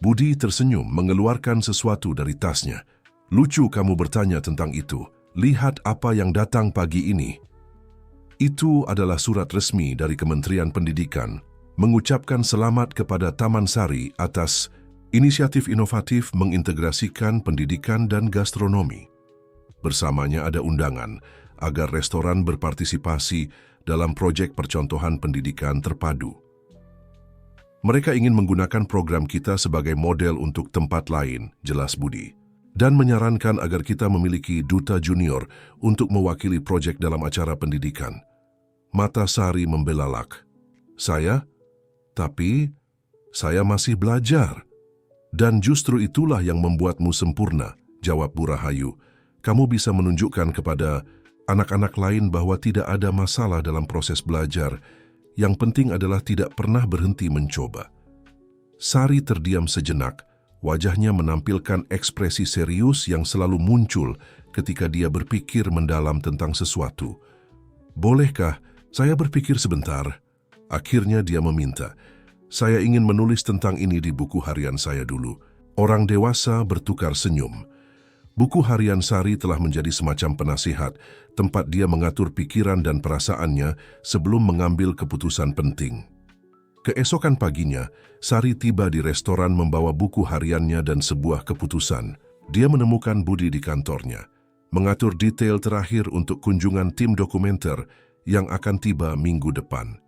Budi tersenyum mengeluarkan sesuatu dari tasnya. "Lucu kamu bertanya tentang itu. Lihat apa yang datang pagi ini." Itu adalah surat resmi dari Kementerian Pendidikan, mengucapkan selamat kepada Taman Sari atas inisiatif inovatif mengintegrasikan pendidikan dan gastronomi. Bersamanya ada undangan agar restoran berpartisipasi dalam proyek percontohan pendidikan terpadu. Mereka ingin menggunakan program kita sebagai model untuk tempat lain, jelas Budi, dan menyarankan agar kita memiliki duta junior untuk mewakili proyek dalam acara pendidikan. Mata Sari membelalak. "Saya? Tapi saya masih belajar." "Dan justru itulah yang membuatmu sempurna," jawab Bu Rahayu. "Kamu bisa menunjukkan kepada anak-anak lain bahwa tidak ada masalah dalam proses belajar. Yang penting adalah tidak pernah berhenti mencoba." Sari terdiam sejenak, wajahnya menampilkan ekspresi serius yang selalu muncul ketika dia berpikir mendalam tentang sesuatu. "Bolehkah saya berpikir sebentar?" Akhirnya dia meminta, "Saya ingin menulis tentang ini di buku harian saya dulu." Orang dewasa bertukar senyum. Buku harian Sari telah menjadi semacam penasihat, tempat dia mengatur pikiran dan perasaannya sebelum mengambil keputusan penting. Keesokan paginya, Sari tiba di restoran membawa buku hariannya dan sebuah keputusan. Dia menemukan Budi di kantornya, mengatur detail terakhir untuk kunjungan tim dokumenter yang akan tiba minggu depan.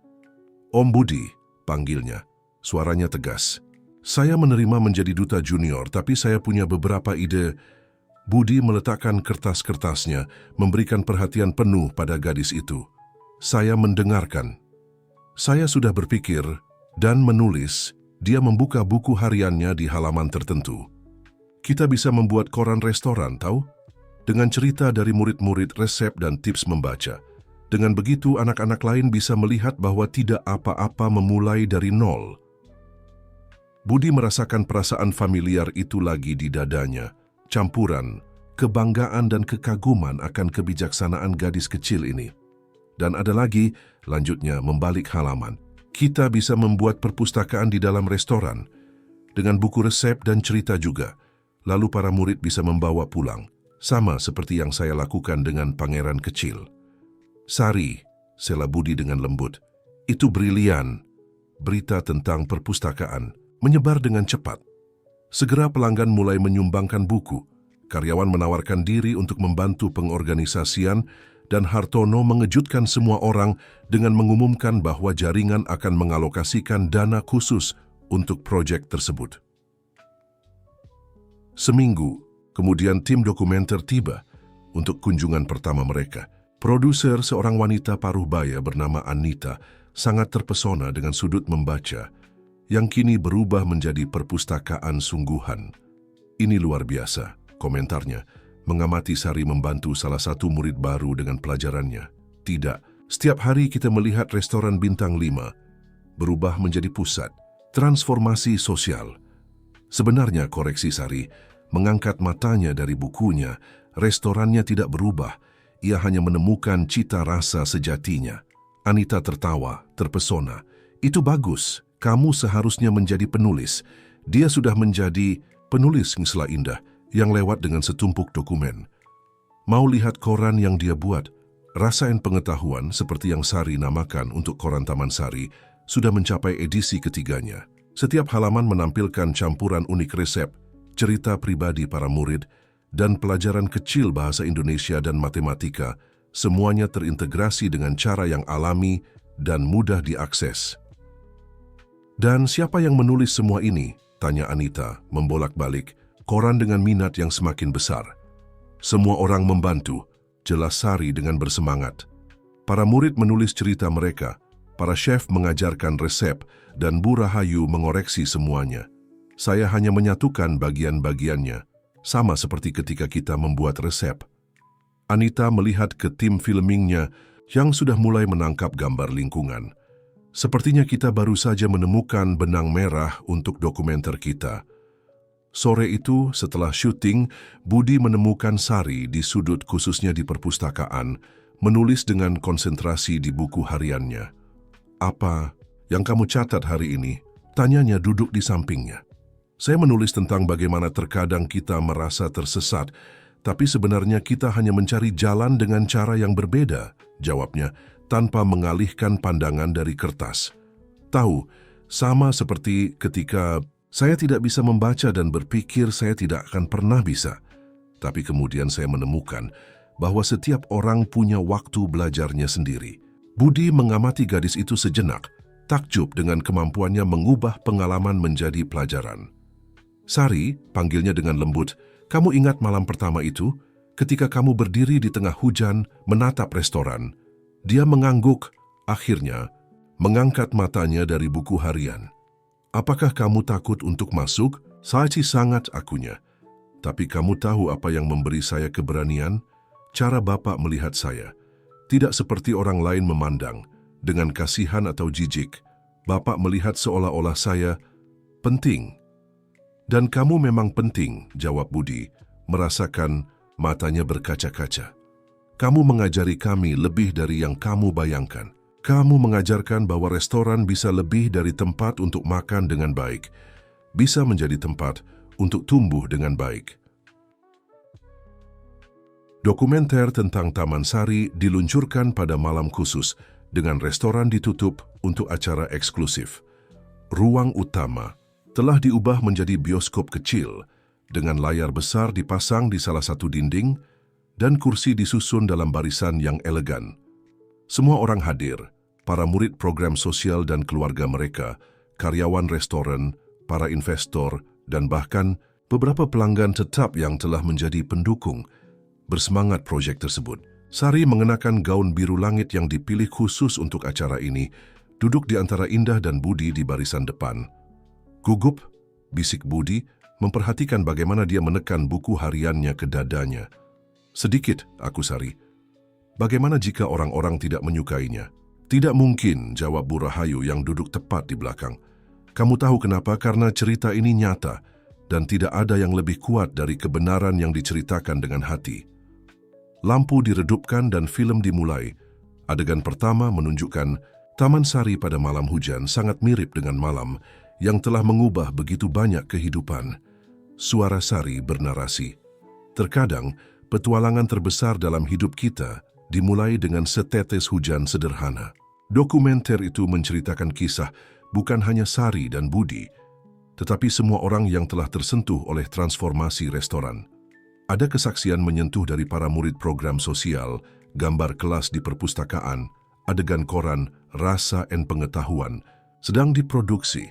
"Om Budi," panggilnya, suaranya tegas. "Saya menerima menjadi duta junior, tapi saya punya beberapa ide." Budi meletakkan kertas-kertasnya, memberikan perhatian penuh pada gadis itu. "Saya mendengarkan." "Saya sudah berpikir dan menulis." Dia membuka buku hariannya di halaman tertentu. "Kita bisa membuat koran restoran, tahu? Dengan cerita dari murid-murid, resep dan tips membaca. Dengan begitu, anak-anak lain bisa melihat bahwa tidak apa-apa memulai dari nol." Budi merasakan perasaan familiar itu lagi di dadanya. Campuran, kebanggaan dan kekaguman akan kebijaksanaan gadis kecil ini. "Dan ada lagi," lanjutnya membalik halaman, "kita bisa membuat perpustakaan di dalam restoran, dengan buku resep dan cerita juga. Lalu para murid bisa membawa pulang, sama seperti yang saya lakukan dengan pangeran kecil." "Sari," sela Budi dengan lembut, "itu brilian." Berita tentang perpustakaan menyebar dengan cepat. Segera pelanggan mulai menyumbangkan buku. Karyawan menawarkan diri untuk membantu pengorganisasian dan Hartono mengejutkan semua orang dengan mengumumkan bahwa jaringan akan mengalokasikan dana khusus untuk proyek tersebut. Seminggu kemudian tim dokumenter tiba untuk kunjungan pertama mereka. Produser, seorang wanita paruh baya bernama Anita, sangat terpesona dengan sudut membaca yang kini berubah menjadi perpustakaan sungguhan. "Ini luar biasa," komentarnya, mengamati Sari membantu salah satu murid baru dengan pelajarannya. "Tidak, setiap hari kita melihat restoran bintang 5 berubah menjadi pusat transformasi sosial." Sebenarnya, koreksi Sari, mengangkat matanya dari bukunya, restorannya tidak berubah, ia hanya menemukan cita rasa sejatinya. Anita tertawa, terpesona. "Itu bagus. Kamu seharusnya menjadi penulis." Dia sudah menjadi penulis ngesla indah yang lewat dengan setumpuk dokumen. Mau lihat koran yang dia buat? Rasain pengetahuan seperti yang Sari namakan untuk koran Taman Sari sudah mencapai edisi ketiganya. Setiap halaman menampilkan campuran unik resep, cerita pribadi para murid, dan pelajaran kecil bahasa Indonesia dan matematika, semuanya terintegrasi dengan cara yang alami dan mudah diakses. "Dan siapa yang menulis semua ini?" tanya Anita, membolak-balik, koran dengan minat yang semakin besar. "Semua orang membantu," jelas Sari dengan bersemangat. Para murid menulis cerita mereka, para chef mengajarkan resep, dan Bu Rahayu mengoreksi semuanya. "Saya hanya menyatukan bagian-bagiannya, sama seperti ketika kita membuat resep." Anita melihat ke tim filmingnya yang sudah mulai menangkap gambar lingkungan. "Sepertinya kita baru saja menemukan benang merah untuk dokumenter kita." Sore itu, setelah syuting, Budi menemukan Sari di sudut khususnya di perpustakaan, menulis dengan konsentrasi di buku hariannya. "Apa yang kamu catat hari ini?" Tanyanya duduk di sampingnya. Saya menulis tentang bagaimana terkadang kita merasa tersesat, tapi sebenarnya kita hanya mencari jalan dengan cara yang berbeda, jawabnya, tanpa mengalihkan pandangan dari kertas. Tahu, sama seperti ketika saya tidak bisa membaca dan berpikir saya tidak akan pernah bisa. Tapi kemudian saya menemukan bahwa setiap orang punya waktu belajarnya sendiri. Budi mengamati gadis itu sejenak, takjub dengan kemampuannya mengubah pengalaman menjadi pelajaran. "Sari," panggilnya dengan lembut, "kamu ingat malam pertama itu? Ketika kamu berdiri di tengah hujan, menatap restoran." Dia mengangguk, akhirnya mengangkat matanya dari buku harian. "Apakah kamu takut untuk masuk?" "Saya sih sangat," akunya. "Tapi kamu tahu apa yang memberi saya keberanian? Cara Bapak melihat saya. Tidak seperti orang lain memandang, dengan kasihan atau jijik. Bapak melihat seolah-olah saya penting." "Dan kamu memang penting," jawab Budi, merasakan matanya berkaca-kaca. "Kamu mengajari kami lebih dari yang kamu bayangkan. Kamu mengajarkan bahwa restoran bisa lebih dari tempat untuk makan dengan baik, bisa menjadi tempat untuk tumbuh dengan baik." Dokumenter tentang Taman Sari diluncurkan pada malam khusus dengan restoran ditutup untuk acara eksklusif. Ruang utama telah diubah menjadi bioskop kecil dengan layar besar dipasang di salah satu dinding dan kursi disusun dalam barisan yang elegan. Semua orang hadir, para murid program sosial dan keluarga mereka, karyawan restoran, para investor, dan bahkan beberapa pelanggan tetap yang telah menjadi pendukung bersemangat proyek tersebut. Sari mengenakan gaun biru langit yang dipilih khusus untuk acara ini, duduk di antara Indah dan Budi di barisan depan. "Gugup," bisik Budi, memperhatikan bagaimana dia menekan buku hariannya ke dadanya. "Sedikit," aku Sari. "Bagaimana jika orang-orang tidak menyukainya?" "Tidak mungkin," jawab Bu Rahayu yang duduk tepat di belakang. "Kamu tahu kenapa? Karena cerita ini nyata, dan tidak ada yang lebih kuat dari kebenaran yang diceritakan dengan hati." Lampu diredupkan dan film dimulai. Adegan pertama menunjukkan Taman Sari pada malam hujan sangat mirip dengan malam yang telah mengubah begitu banyak kehidupan. Suara Sari bernarasi. "Terkadang, petualangan terbesar dalam hidup kita dimulai dengan setetes hujan sederhana." Dokumenter itu menceritakan kisah bukan hanya Sari dan Budi, tetapi semua orang yang telah tersentuh oleh transformasi restoran. Ada kesaksian menyentuh dari para murid program sosial, gambar kelas di perpustakaan, adegan koran, rasa dan pengetahuan, sedang diproduksi.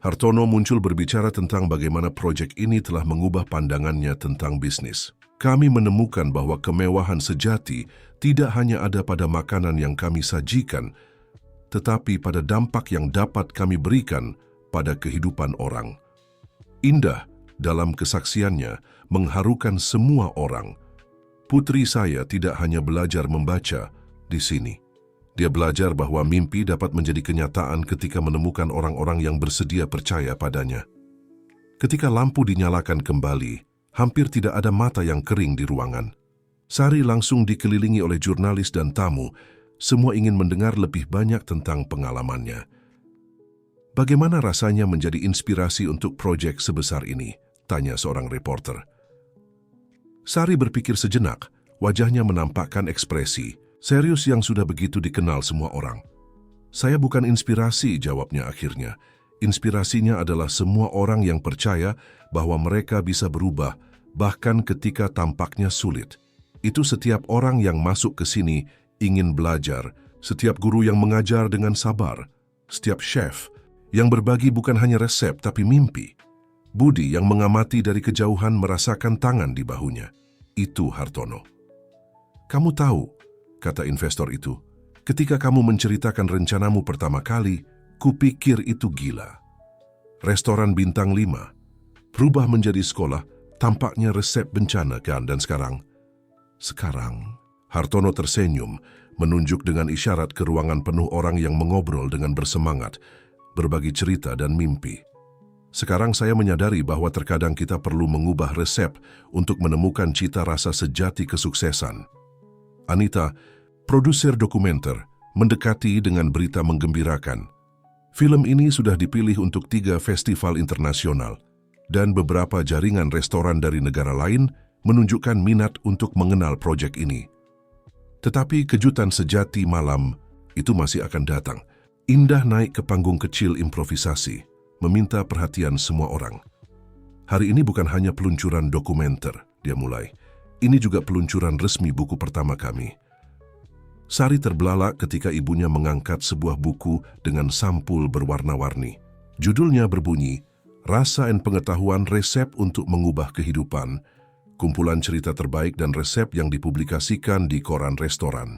Hartono muncul berbicara tentang bagaimana proyek ini telah mengubah pandangannya tentang bisnis. "Kami menemukan bahwa kemewahan sejati tidak hanya ada pada makanan yang kami sajikan, tetapi pada dampak yang dapat kami berikan pada kehidupan orang." Indah dalam kesaksiannya mengharukan semua orang. "Putri saya tidak hanya belajar membaca di sini. Dia belajar bahwa mimpi dapat menjadi kenyataan ketika menemukan orang-orang yang bersedia percaya padanya." Ketika lampu dinyalakan kembali, hampir tidak ada mata yang kering di ruangan. Sari langsung dikelilingi oleh jurnalis dan tamu, semua ingin mendengar lebih banyak tentang pengalamannya. "Bagaimana rasanya menjadi inspirasi untuk proyek sebesar ini?" tanya seorang reporter. Sari berpikir sejenak, wajahnya menampakkan ekspresi serius yang sudah begitu dikenal semua orang. "Saya bukan inspirasi," jawabnya akhirnya. "Inspirasinya adalah semua orang yang percaya bahwa mereka bisa berubah, bahkan ketika tampaknya sulit. Itu setiap orang yang masuk ke sini ingin belajar, setiap guru yang mengajar dengan sabar, setiap chef yang berbagi bukan hanya resep tapi mimpi." Budi yang mengamati dari kejauhan merasakan tangan di bahunya. "Itu Hartono." "Kamu tahu," kata investor itu, "ketika kamu menceritakan rencanamu pertama kali, kupikir itu gila. Restoran bintang 5, berubah menjadi sekolah, tampaknya resep bencana kan, dan sekarang?" Hartono tersenyum, menunjuk dengan isyarat ke ruangan penuh orang yang mengobrol dengan bersemangat, berbagi cerita dan mimpi. "Sekarang saya menyadari bahwa terkadang kita perlu mengubah resep untuk menemukan cita rasa sejati kesuksesan." Anita, produser dokumenter, mendekati dengan berita menggembirakan. Film ini sudah dipilih untuk 3 festival internasional, dan beberapa jaringan restoran dari negara lain menunjukkan minat untuk mengenal proyek ini. Tetapi kejutan sejati malam itu masih akan datang. Indah naik ke panggung kecil improvisasi, meminta perhatian semua orang. Hari ini bukan hanya peluncuran dokumenter, dia mulai. Ini juga peluncuran resmi buku pertama kami. Sari terbelalak ketika ibunya mengangkat sebuah buku dengan sampul berwarna-warni. Judulnya berbunyi, Rasa dan Pengetahuan Resep untuk Mengubah Kehidupan, kumpulan cerita terbaik dan resep yang dipublikasikan di koran restoran.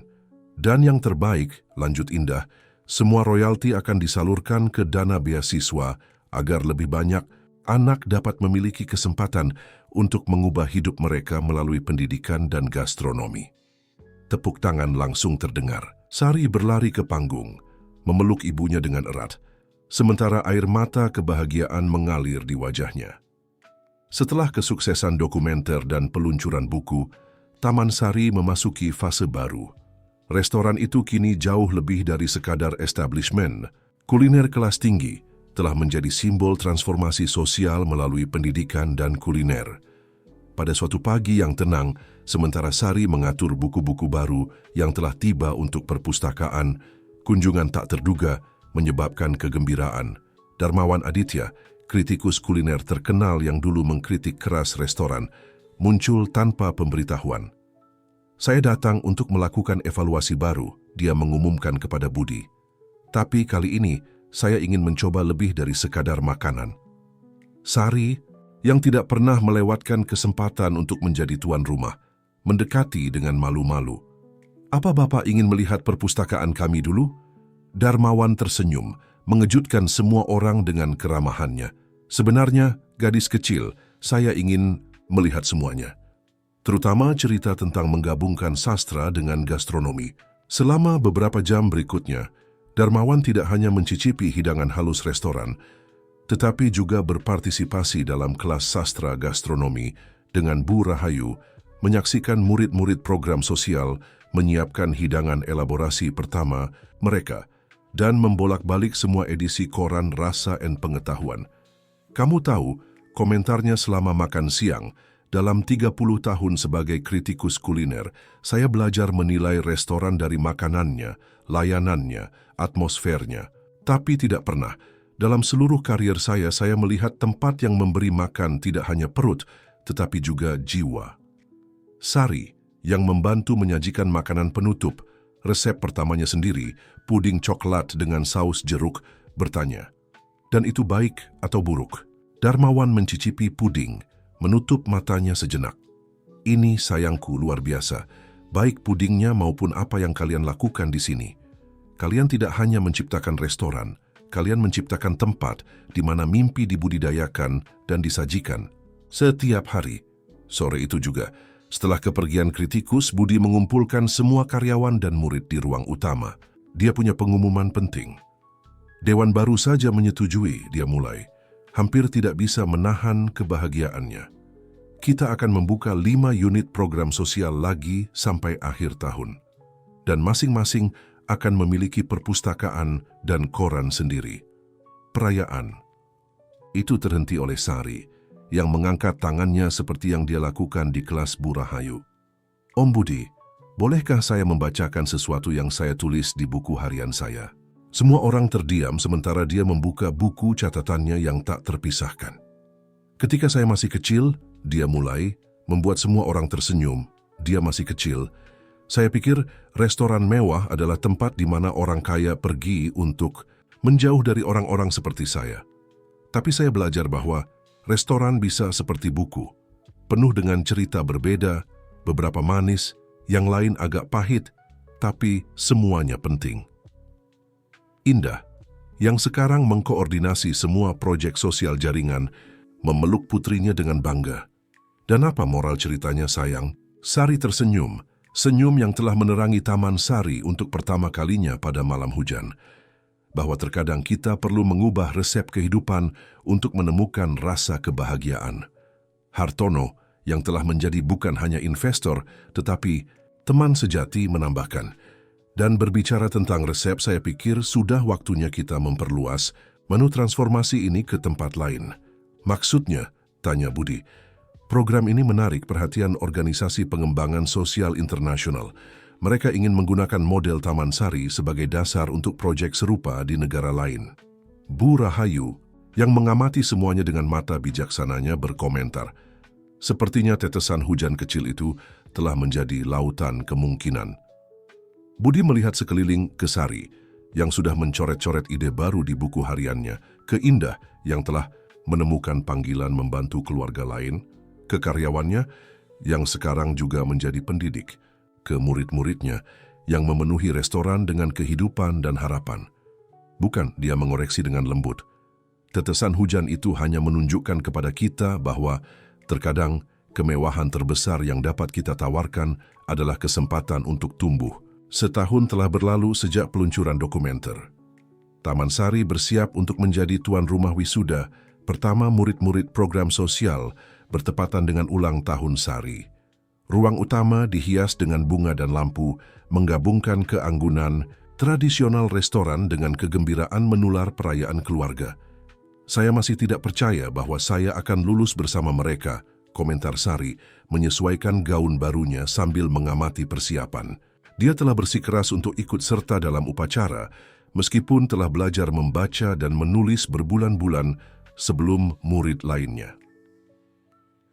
Dan yang terbaik, lanjut Indah, semua royalti akan disalurkan ke dana beasiswa agar lebih banyak anak dapat memiliki kesempatan untuk mengubah hidup mereka melalui pendidikan dan gastronomi. Tepuk tangan langsung terdengar. Sari berlari ke panggung, memeluk ibunya dengan erat, sementara air mata kebahagiaan mengalir di wajahnya. Setelah kesuksesan dokumenter dan peluncuran buku, Taman Sari memasuki fase baru. Restoran itu kini jauh lebih dari sekadar establishment. Kuliner kelas tinggi telah menjadi simbol transformasi sosial melalui pendidikan dan kuliner. Pada suatu pagi yang tenang, sementara Sari mengatur buku-buku baru yang telah tiba untuk perpustakaan, kunjungan tak terduga menyebabkan kegembiraan. Darmawan Aditya, kritikus kuliner terkenal yang dulu mengkritik keras restoran, muncul tanpa pemberitahuan. Saya datang untuk melakukan evaluasi baru, dia mengumumkan kepada Budi. Tapi kali ini, saya ingin mencoba lebih dari sekadar makanan. Sari, yang tidak pernah melewatkan kesempatan untuk menjadi tuan rumah, mendekati dengan malu-malu. Apa Bapak ingin melihat perpustakaan kami dulu? Darmawan tersenyum, mengejutkan semua orang dengan keramahannya. Sebenarnya, gadis kecil, saya ingin melihat semuanya. Terutama cerita tentang menggabungkan sastra dengan gastronomi. Selama beberapa jam berikutnya, Darmawan tidak hanya mencicipi hidangan halus restoran, tetapi juga berpartisipasi dalam kelas sastra gastronomi dengan Bu Rahayu, menyaksikan murid-murid program sosial menyiapkan hidangan elaborasi pertama mereka, dan membolak-balik semua edisi koran Rasa dan Pengetahuan. Kamu tahu, komentarnya selama makan siang, dalam 30 tahun sebagai kritikus kuliner, saya belajar menilai restoran dari makanannya, layanannya, atmosfernya, tapi tidak pernah. Dalam seluruh karier saya melihat tempat yang memberi makan tidak hanya perut, tetapi juga jiwa. Sari, yang membantu menyajikan makanan penutup, resep pertamanya sendiri, puding coklat dengan saus jeruk, bertanya, "Dan itu baik atau buruk?" Darmawan mencicipi puding, menutup matanya sejenak. "Ini sayangku luar biasa, baik pudingnya maupun apa yang kalian lakukan di sini. Kalian tidak hanya menciptakan restoran, kalian menciptakan tempat di mana mimpi dibudidayakan dan disajikan setiap hari." Sore itu juga, setelah kepergian kritikus, Budi mengumpulkan semua karyawan dan murid di ruang utama. Dia punya pengumuman penting. Dewan baru saja menyetujui, dia mulai. Hampir tidak bisa menahan kebahagiaannya. Kita akan membuka 5 unit program sosial lagi sampai akhir tahun. Dan masing-masing akan memiliki perpustakaan dan koran sendiri. Perayaan itu terhenti oleh Sari, yang mengangkat tangannya seperti yang dia lakukan di kelas Bu Rahayu. "Om Budi, bolehkah saya membacakan sesuatu yang saya tulis di buku harian saya?" Semua orang terdiam sementara dia membuka buku catatannya yang tak terpisahkan. "Ketika saya masih kecil," dia mulai, membuat semua orang tersenyum. Dia masih kecil. "Saya pikir restoran mewah adalah tempat di mana orang kaya pergi untuk menjauh dari orang-orang seperti saya. Tapi saya belajar bahwa restoran bisa seperti buku, penuh dengan cerita berbeda, beberapa manis, yang lain agak pahit, tapi semuanya penting." Indah, yang sekarang mengkoordinasi semua proyek sosial jaringan, memeluk putrinya dengan bangga. "Dan apa moral ceritanya, sayang?" Sari tersenyum, senyum yang telah menerangi Taman Sari untuk pertama kalinya pada malam hujan. Bahwa terkadang kita perlu mengubah resep kehidupan untuk menemukan rasa kebahagiaan. Hartono, yang telah menjadi bukan hanya investor, tetapi teman sejati, menambahkan, Dan berbicara tentang resep, saya pikir sudah waktunya kita memperluas menu transformasi ini ke tempat lain. Maksudnya, tanya Budi. Program ini menarik perhatian organisasi pengembangan sosial internasional. Mereka ingin menggunakan model Taman Sari sebagai dasar untuk proyek serupa di negara lain. Bu Rahayu, yang mengamati semuanya dengan mata bijaksananya, berkomentar, sepertinya tetesan hujan kecil itu telah menjadi lautan kemungkinan. Budi melihat sekeliling ke Sari, yang sudah mencoret-coret ide baru di buku hariannya, ke Indah, yang telah menemukan panggilan membantu keluarga lain, ke karyawannya, yang sekarang juga menjadi pendidik, ke murid-muridnya, yang memenuhi restoran dengan kehidupan dan harapan. Bukan, dia mengoreksi dengan lembut. Tetesan hujan itu hanya menunjukkan kepada kita bahwa terkadang kemewahan terbesar yang dapat kita tawarkan adalah kesempatan untuk tumbuh. Setahun telah berlalu sejak peluncuran dokumenter. Taman Sari bersiap untuk menjadi tuan rumah wisuda pertama murid-murid program sosial bertepatan dengan ulang tahun Sari. Ruang utama dihias dengan bunga dan lampu, menggabungkan keanggunan tradisional restoran dengan kegembiraan menular perayaan keluarga. Saya masih tidak percaya bahwa saya akan lulus bersama mereka, komentar Sari, menyesuaikan gaun barunya sambil mengamati persiapan. Dia telah bersikeras untuk ikut serta dalam upacara, meskipun telah belajar membaca dan menulis berbulan-bulan sebelum murid lainnya.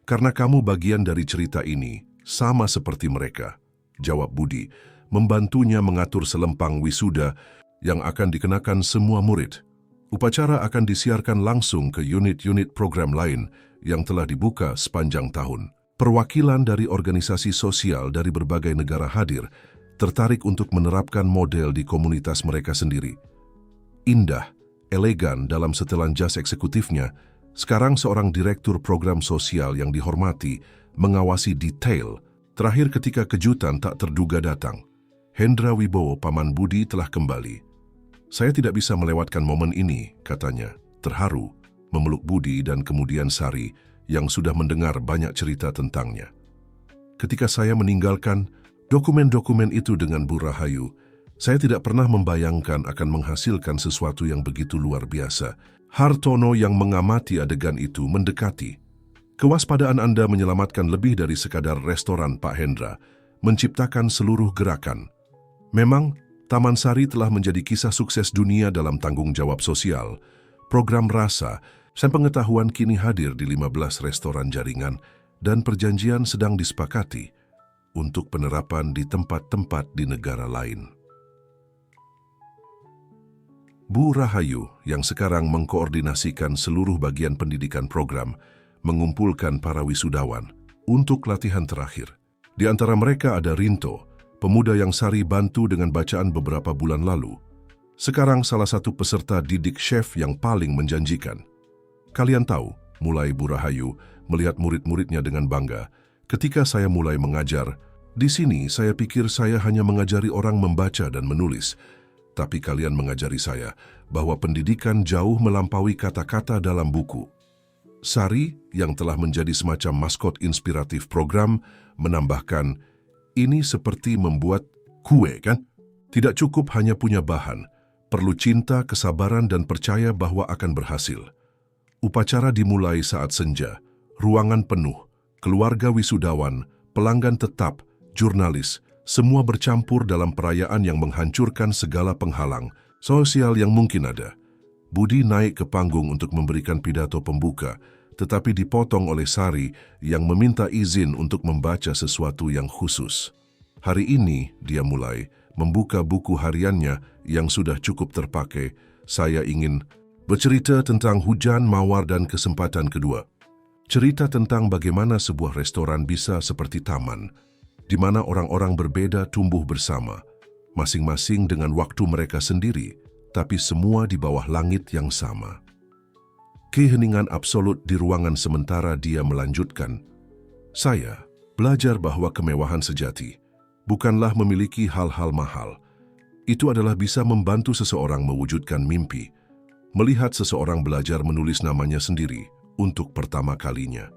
Karena kamu bagian dari cerita ini, sama seperti mereka, jawab Budi, membantunya mengatur selempang wisuda yang akan dikenakan semua murid. Upacara akan disiarkan langsung ke unit-unit program lain yang telah dibuka sepanjang tahun. Perwakilan dari organisasi sosial dari berbagai negara hadir, tertarik untuk menerapkan model di komunitas mereka sendiri. Indah, elegan dalam setelan jas eksekutifnya, sekarang seorang direktur program sosial yang dihormati, mengawasi detail. Terakhir ketika kejutan tak terduga datang. Hendra Wibowo, paman Budi, telah kembali. Saya tidak bisa melewatkan momen ini, katanya, terharu, memeluk Budi dan kemudian Sari, yang sudah mendengar banyak cerita tentangnya. Ketika saya meninggalkan dokumen-dokumen itu dengan Bu Rahayu, saya tidak pernah membayangkan akan menghasilkan sesuatu yang begitu luar biasa. Hartono yang mengamati adegan itu mendekati. Kewaspadaan Anda menyelamatkan lebih dari sekadar restoran, Pak Hendra, menciptakan seluruh gerakan. Memang, Taman Sari telah menjadi kisah sukses dunia dalam tanggung jawab sosial. Program rasa dan pengetahuan kini hadir di 15 restoran jaringan dan perjanjian sedang disepakati untuk penerapan di tempat-tempat di negara lain. Bu Rahayu, yang sekarang mengkoordinasikan seluruh bagian pendidikan program, mengumpulkan para wisudawan untuk latihan terakhir. Di antara mereka ada Rinto, pemuda yang Sari bantu dengan bacaan beberapa bulan lalu. Sekarang salah satu peserta didik chef yang paling menjanjikan. Kalian tahu, mulai Bu Rahayu melihat murid-muridnya dengan bangga, ketika saya mulai mengajar, di sini saya pikir saya hanya mengajari orang membaca dan menulis, tapi kalian mengajari saya bahwa pendidikan jauh melampaui kata-kata dalam buku. Sari, yang telah menjadi semacam maskot inspiratif program, menambahkan, ini seperti membuat kue, kan? Tidak cukup hanya punya bahan, perlu cinta, kesabaran, dan percaya bahwa akan berhasil. Upacara dimulai saat senja, ruangan penuh, keluarga wisudawan, pelanggan tetap, jurnalis, semua bercampur dalam perayaan yang menghancurkan segala penghalang sosial yang mungkin ada. Budi naik ke panggung untuk memberikan pidato pembuka, tetapi dipotong oleh Sari yang meminta izin untuk membaca sesuatu yang khusus. Hari ini dia mulai membuka buku hariannya yang sudah cukup terpakai. Saya ingin bercerita tentang hujan, mawar, dan kesempatan kedua. Cerita tentang bagaimana sebuah restoran bisa seperti taman, di mana orang-orang berbeda tumbuh bersama, masing-masing dengan waktu mereka sendiri, tapi semua di bawah langit yang sama. Keheningan absolut di ruangan sementara dia melanjutkan. Saya belajar bahwa kemewahan sejati bukanlah memiliki hal-hal mahal. Itu adalah bisa membantu seseorang mewujudkan mimpi, melihat seseorang belajar menulis namanya sendiri untuk pertama kalinya,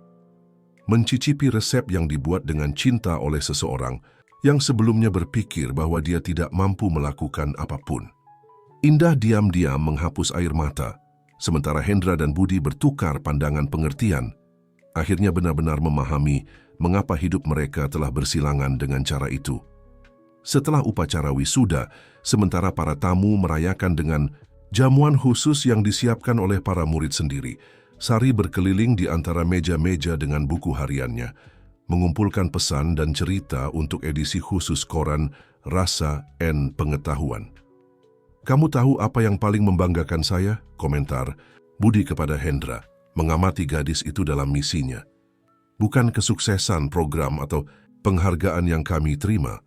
mencicipi resep yang dibuat dengan cinta oleh seseorang yang sebelumnya berpikir bahwa dia tidak mampu melakukan apapun. Indah diam-diam menghapus air mata, sementara Hendra dan Budi bertukar pandangan pengertian. Akhirnya benar-benar memahami mengapa hidup mereka telah bersilangan dengan cara itu. Setelah upacara wisuda, sementara para tamu merayakan dengan jamuan khusus yang disiapkan oleh para murid sendiri, Sari berkeliling di antara meja-meja dengan buku hariannya, mengumpulkan pesan dan cerita untuk edisi khusus koran Rasa N Pengetahuan. "Kamu tahu apa yang paling membanggakan saya?" komentar Budi kepada Hendra, mengamati gadis itu dalam misinya. "Bukan kesuksesan program atau penghargaan yang kami terima,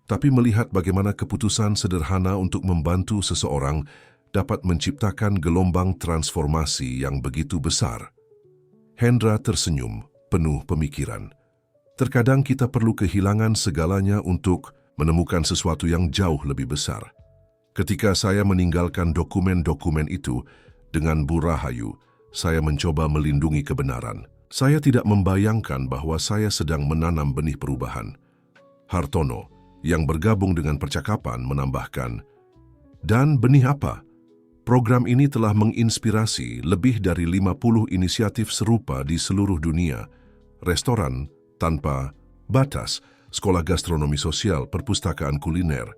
tapi melihat bagaimana keputusan sederhana untuk membantu seseorang dapat menciptakan gelombang transformasi yang begitu besar." Hendra tersenyum, penuh pemikiran. Terkadang kita perlu kehilangan segalanya untuk menemukan sesuatu yang jauh lebih besar. Ketika saya meninggalkan dokumen-dokumen itu dengan Bu Rahayu, saya mencoba melindungi kebenaran. Saya tidak membayangkan bahwa saya sedang menanam benih perubahan. Hartono, yang bergabung dengan percakapan, menambahkan, "Dan benih apa? Program ini telah menginspirasi lebih dari 50 inisiatif serupa di seluruh dunia. Restoran tanpa batas, sekolah gastronomi sosial, perpustakaan kuliner.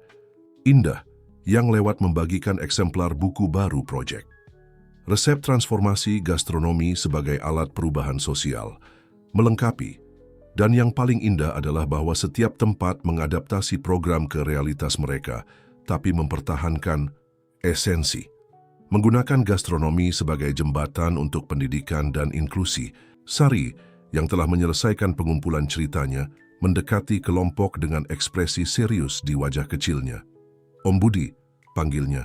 Indah, yang lewat membagikan eksemplar buku baru proyek. Resep transformasi gastronomi sebagai alat perubahan sosial. Melengkapi. Dan yang paling indah adalah bahwa setiap tempat mengadaptasi program ke realitas mereka, tapi mempertahankan esensi. Menggunakan gastronomi sebagai jembatan untuk pendidikan dan inklusi." Sari, yang telah menyelesaikan pengumpulan ceritanya, mendekati kelompok dengan ekspresi serius di wajah kecilnya. "Om Budi," panggilnya,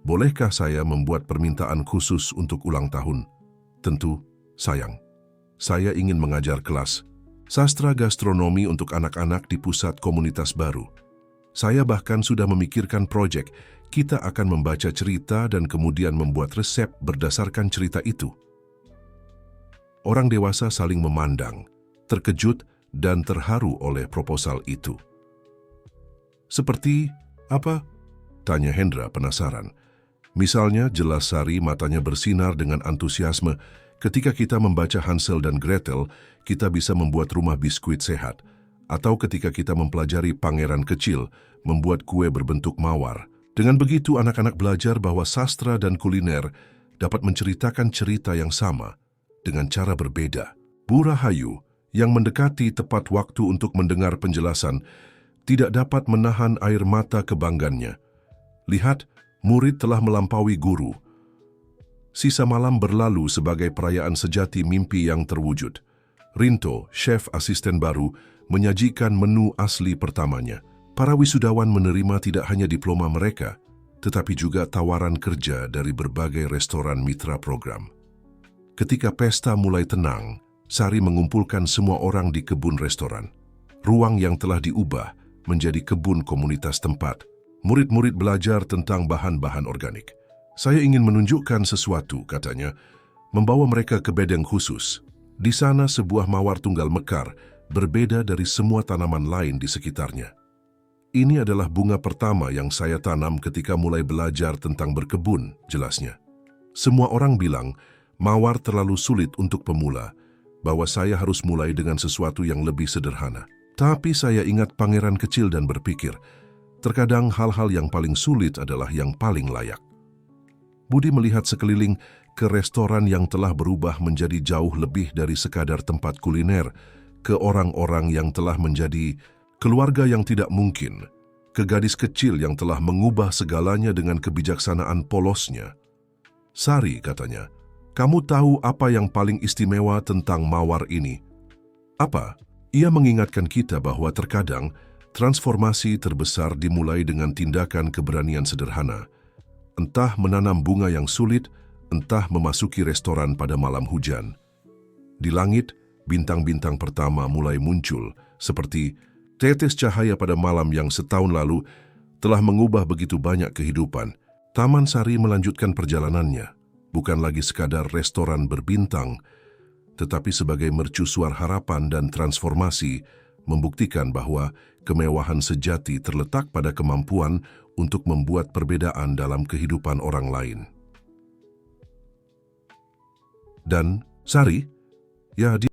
"bolehkah saya membuat permintaan khusus untuk ulang tahun?" "Tentu, sayang. Saya ingin mengajar kelas sastra gastronomi untuk anak-anak di pusat komunitas baru. Saya bahkan sudah memikirkan proyek. Kita akan membaca cerita dan kemudian membuat resep berdasarkan cerita itu." Orang dewasa saling memandang, terkejut dan terharu oleh proposal itu. "Seperti apa?" tanya Hendra penasaran. "Misalnya," jelas Sari, matanya bersinar dengan antusiasme, "ketika kita membaca Hansel dan Gretel, kita bisa membuat rumah biskuit sehat. Atau ketika kita mempelajari Pangeran Kecil, membuat kue berbentuk mawar. Dengan begitu, anak-anak belajar bahwa sastra dan kuliner dapat menceritakan cerita yang sama dengan cara berbeda." Bu Rahayu, yang mendekati tepat waktu untuk mendengar penjelasan, tidak dapat menahan air mata kebanggannya. "Lihat, murid telah melampaui guru." Sisa malam berlalu sebagai perayaan sejati mimpi yang terwujud. Rinto, chef asisten baru, menyajikan menu asli pertamanya. Para wisudawan menerima tidak hanya diploma mereka, tetapi juga tawaran kerja dari berbagai restoran mitra program. Ketika pesta mulai tenang, Sari mengumpulkan semua orang di kebun restoran. Ruang yang telah diubah menjadi kebun komunitas tempat. Murid-murid belajar tentang bahan-bahan organik. "Saya ingin menunjukkan sesuatu," katanya, membawa mereka ke bedeng khusus. Di sana sebuah mawar tunggal mekar, berbeda dari semua tanaman lain di sekitarnya. "Ini adalah bunga pertama yang saya tanam ketika mulai belajar tentang berkebun," jelasnya. "Semua orang bilang mawar terlalu sulit untuk pemula, bahwa saya harus mulai dengan sesuatu yang lebih sederhana. Tapi saya ingat Pangeran Kecil dan berpikir, terkadang hal-hal yang paling sulit adalah yang paling layak." Budi melihat sekeliling ke restoran yang telah berubah menjadi jauh lebih dari sekadar tempat kuliner, ke orang-orang yang telah menjadi keluarga yang tidak mungkin, ke gadis kecil yang telah mengubah segalanya dengan kebijaksanaan polosnya. "Sari," katanya, "kamu tahu apa yang paling istimewa tentang mawar ini?" "Apa?" Ia mengingatkan kita bahwa terkadang transformasi terbesar dimulai dengan tindakan keberanian sederhana. Entah menanam bunga yang sulit, entah memasuki restoran pada malam hujan. Di langit, bintang-bintang pertama mulai muncul, seperti tetes cahaya pada malam yang setahun lalu telah mengubah begitu banyak kehidupan. Taman Sari melanjutkan perjalanannya, bukan lagi sekadar restoran berbintang, tetapi sebagai mercusuar harapan dan transformasi membuktikan bahwa kemewahan sejati terletak pada kemampuan untuk membuat perbedaan dalam kehidupan orang lain. Dan Sari, ya dia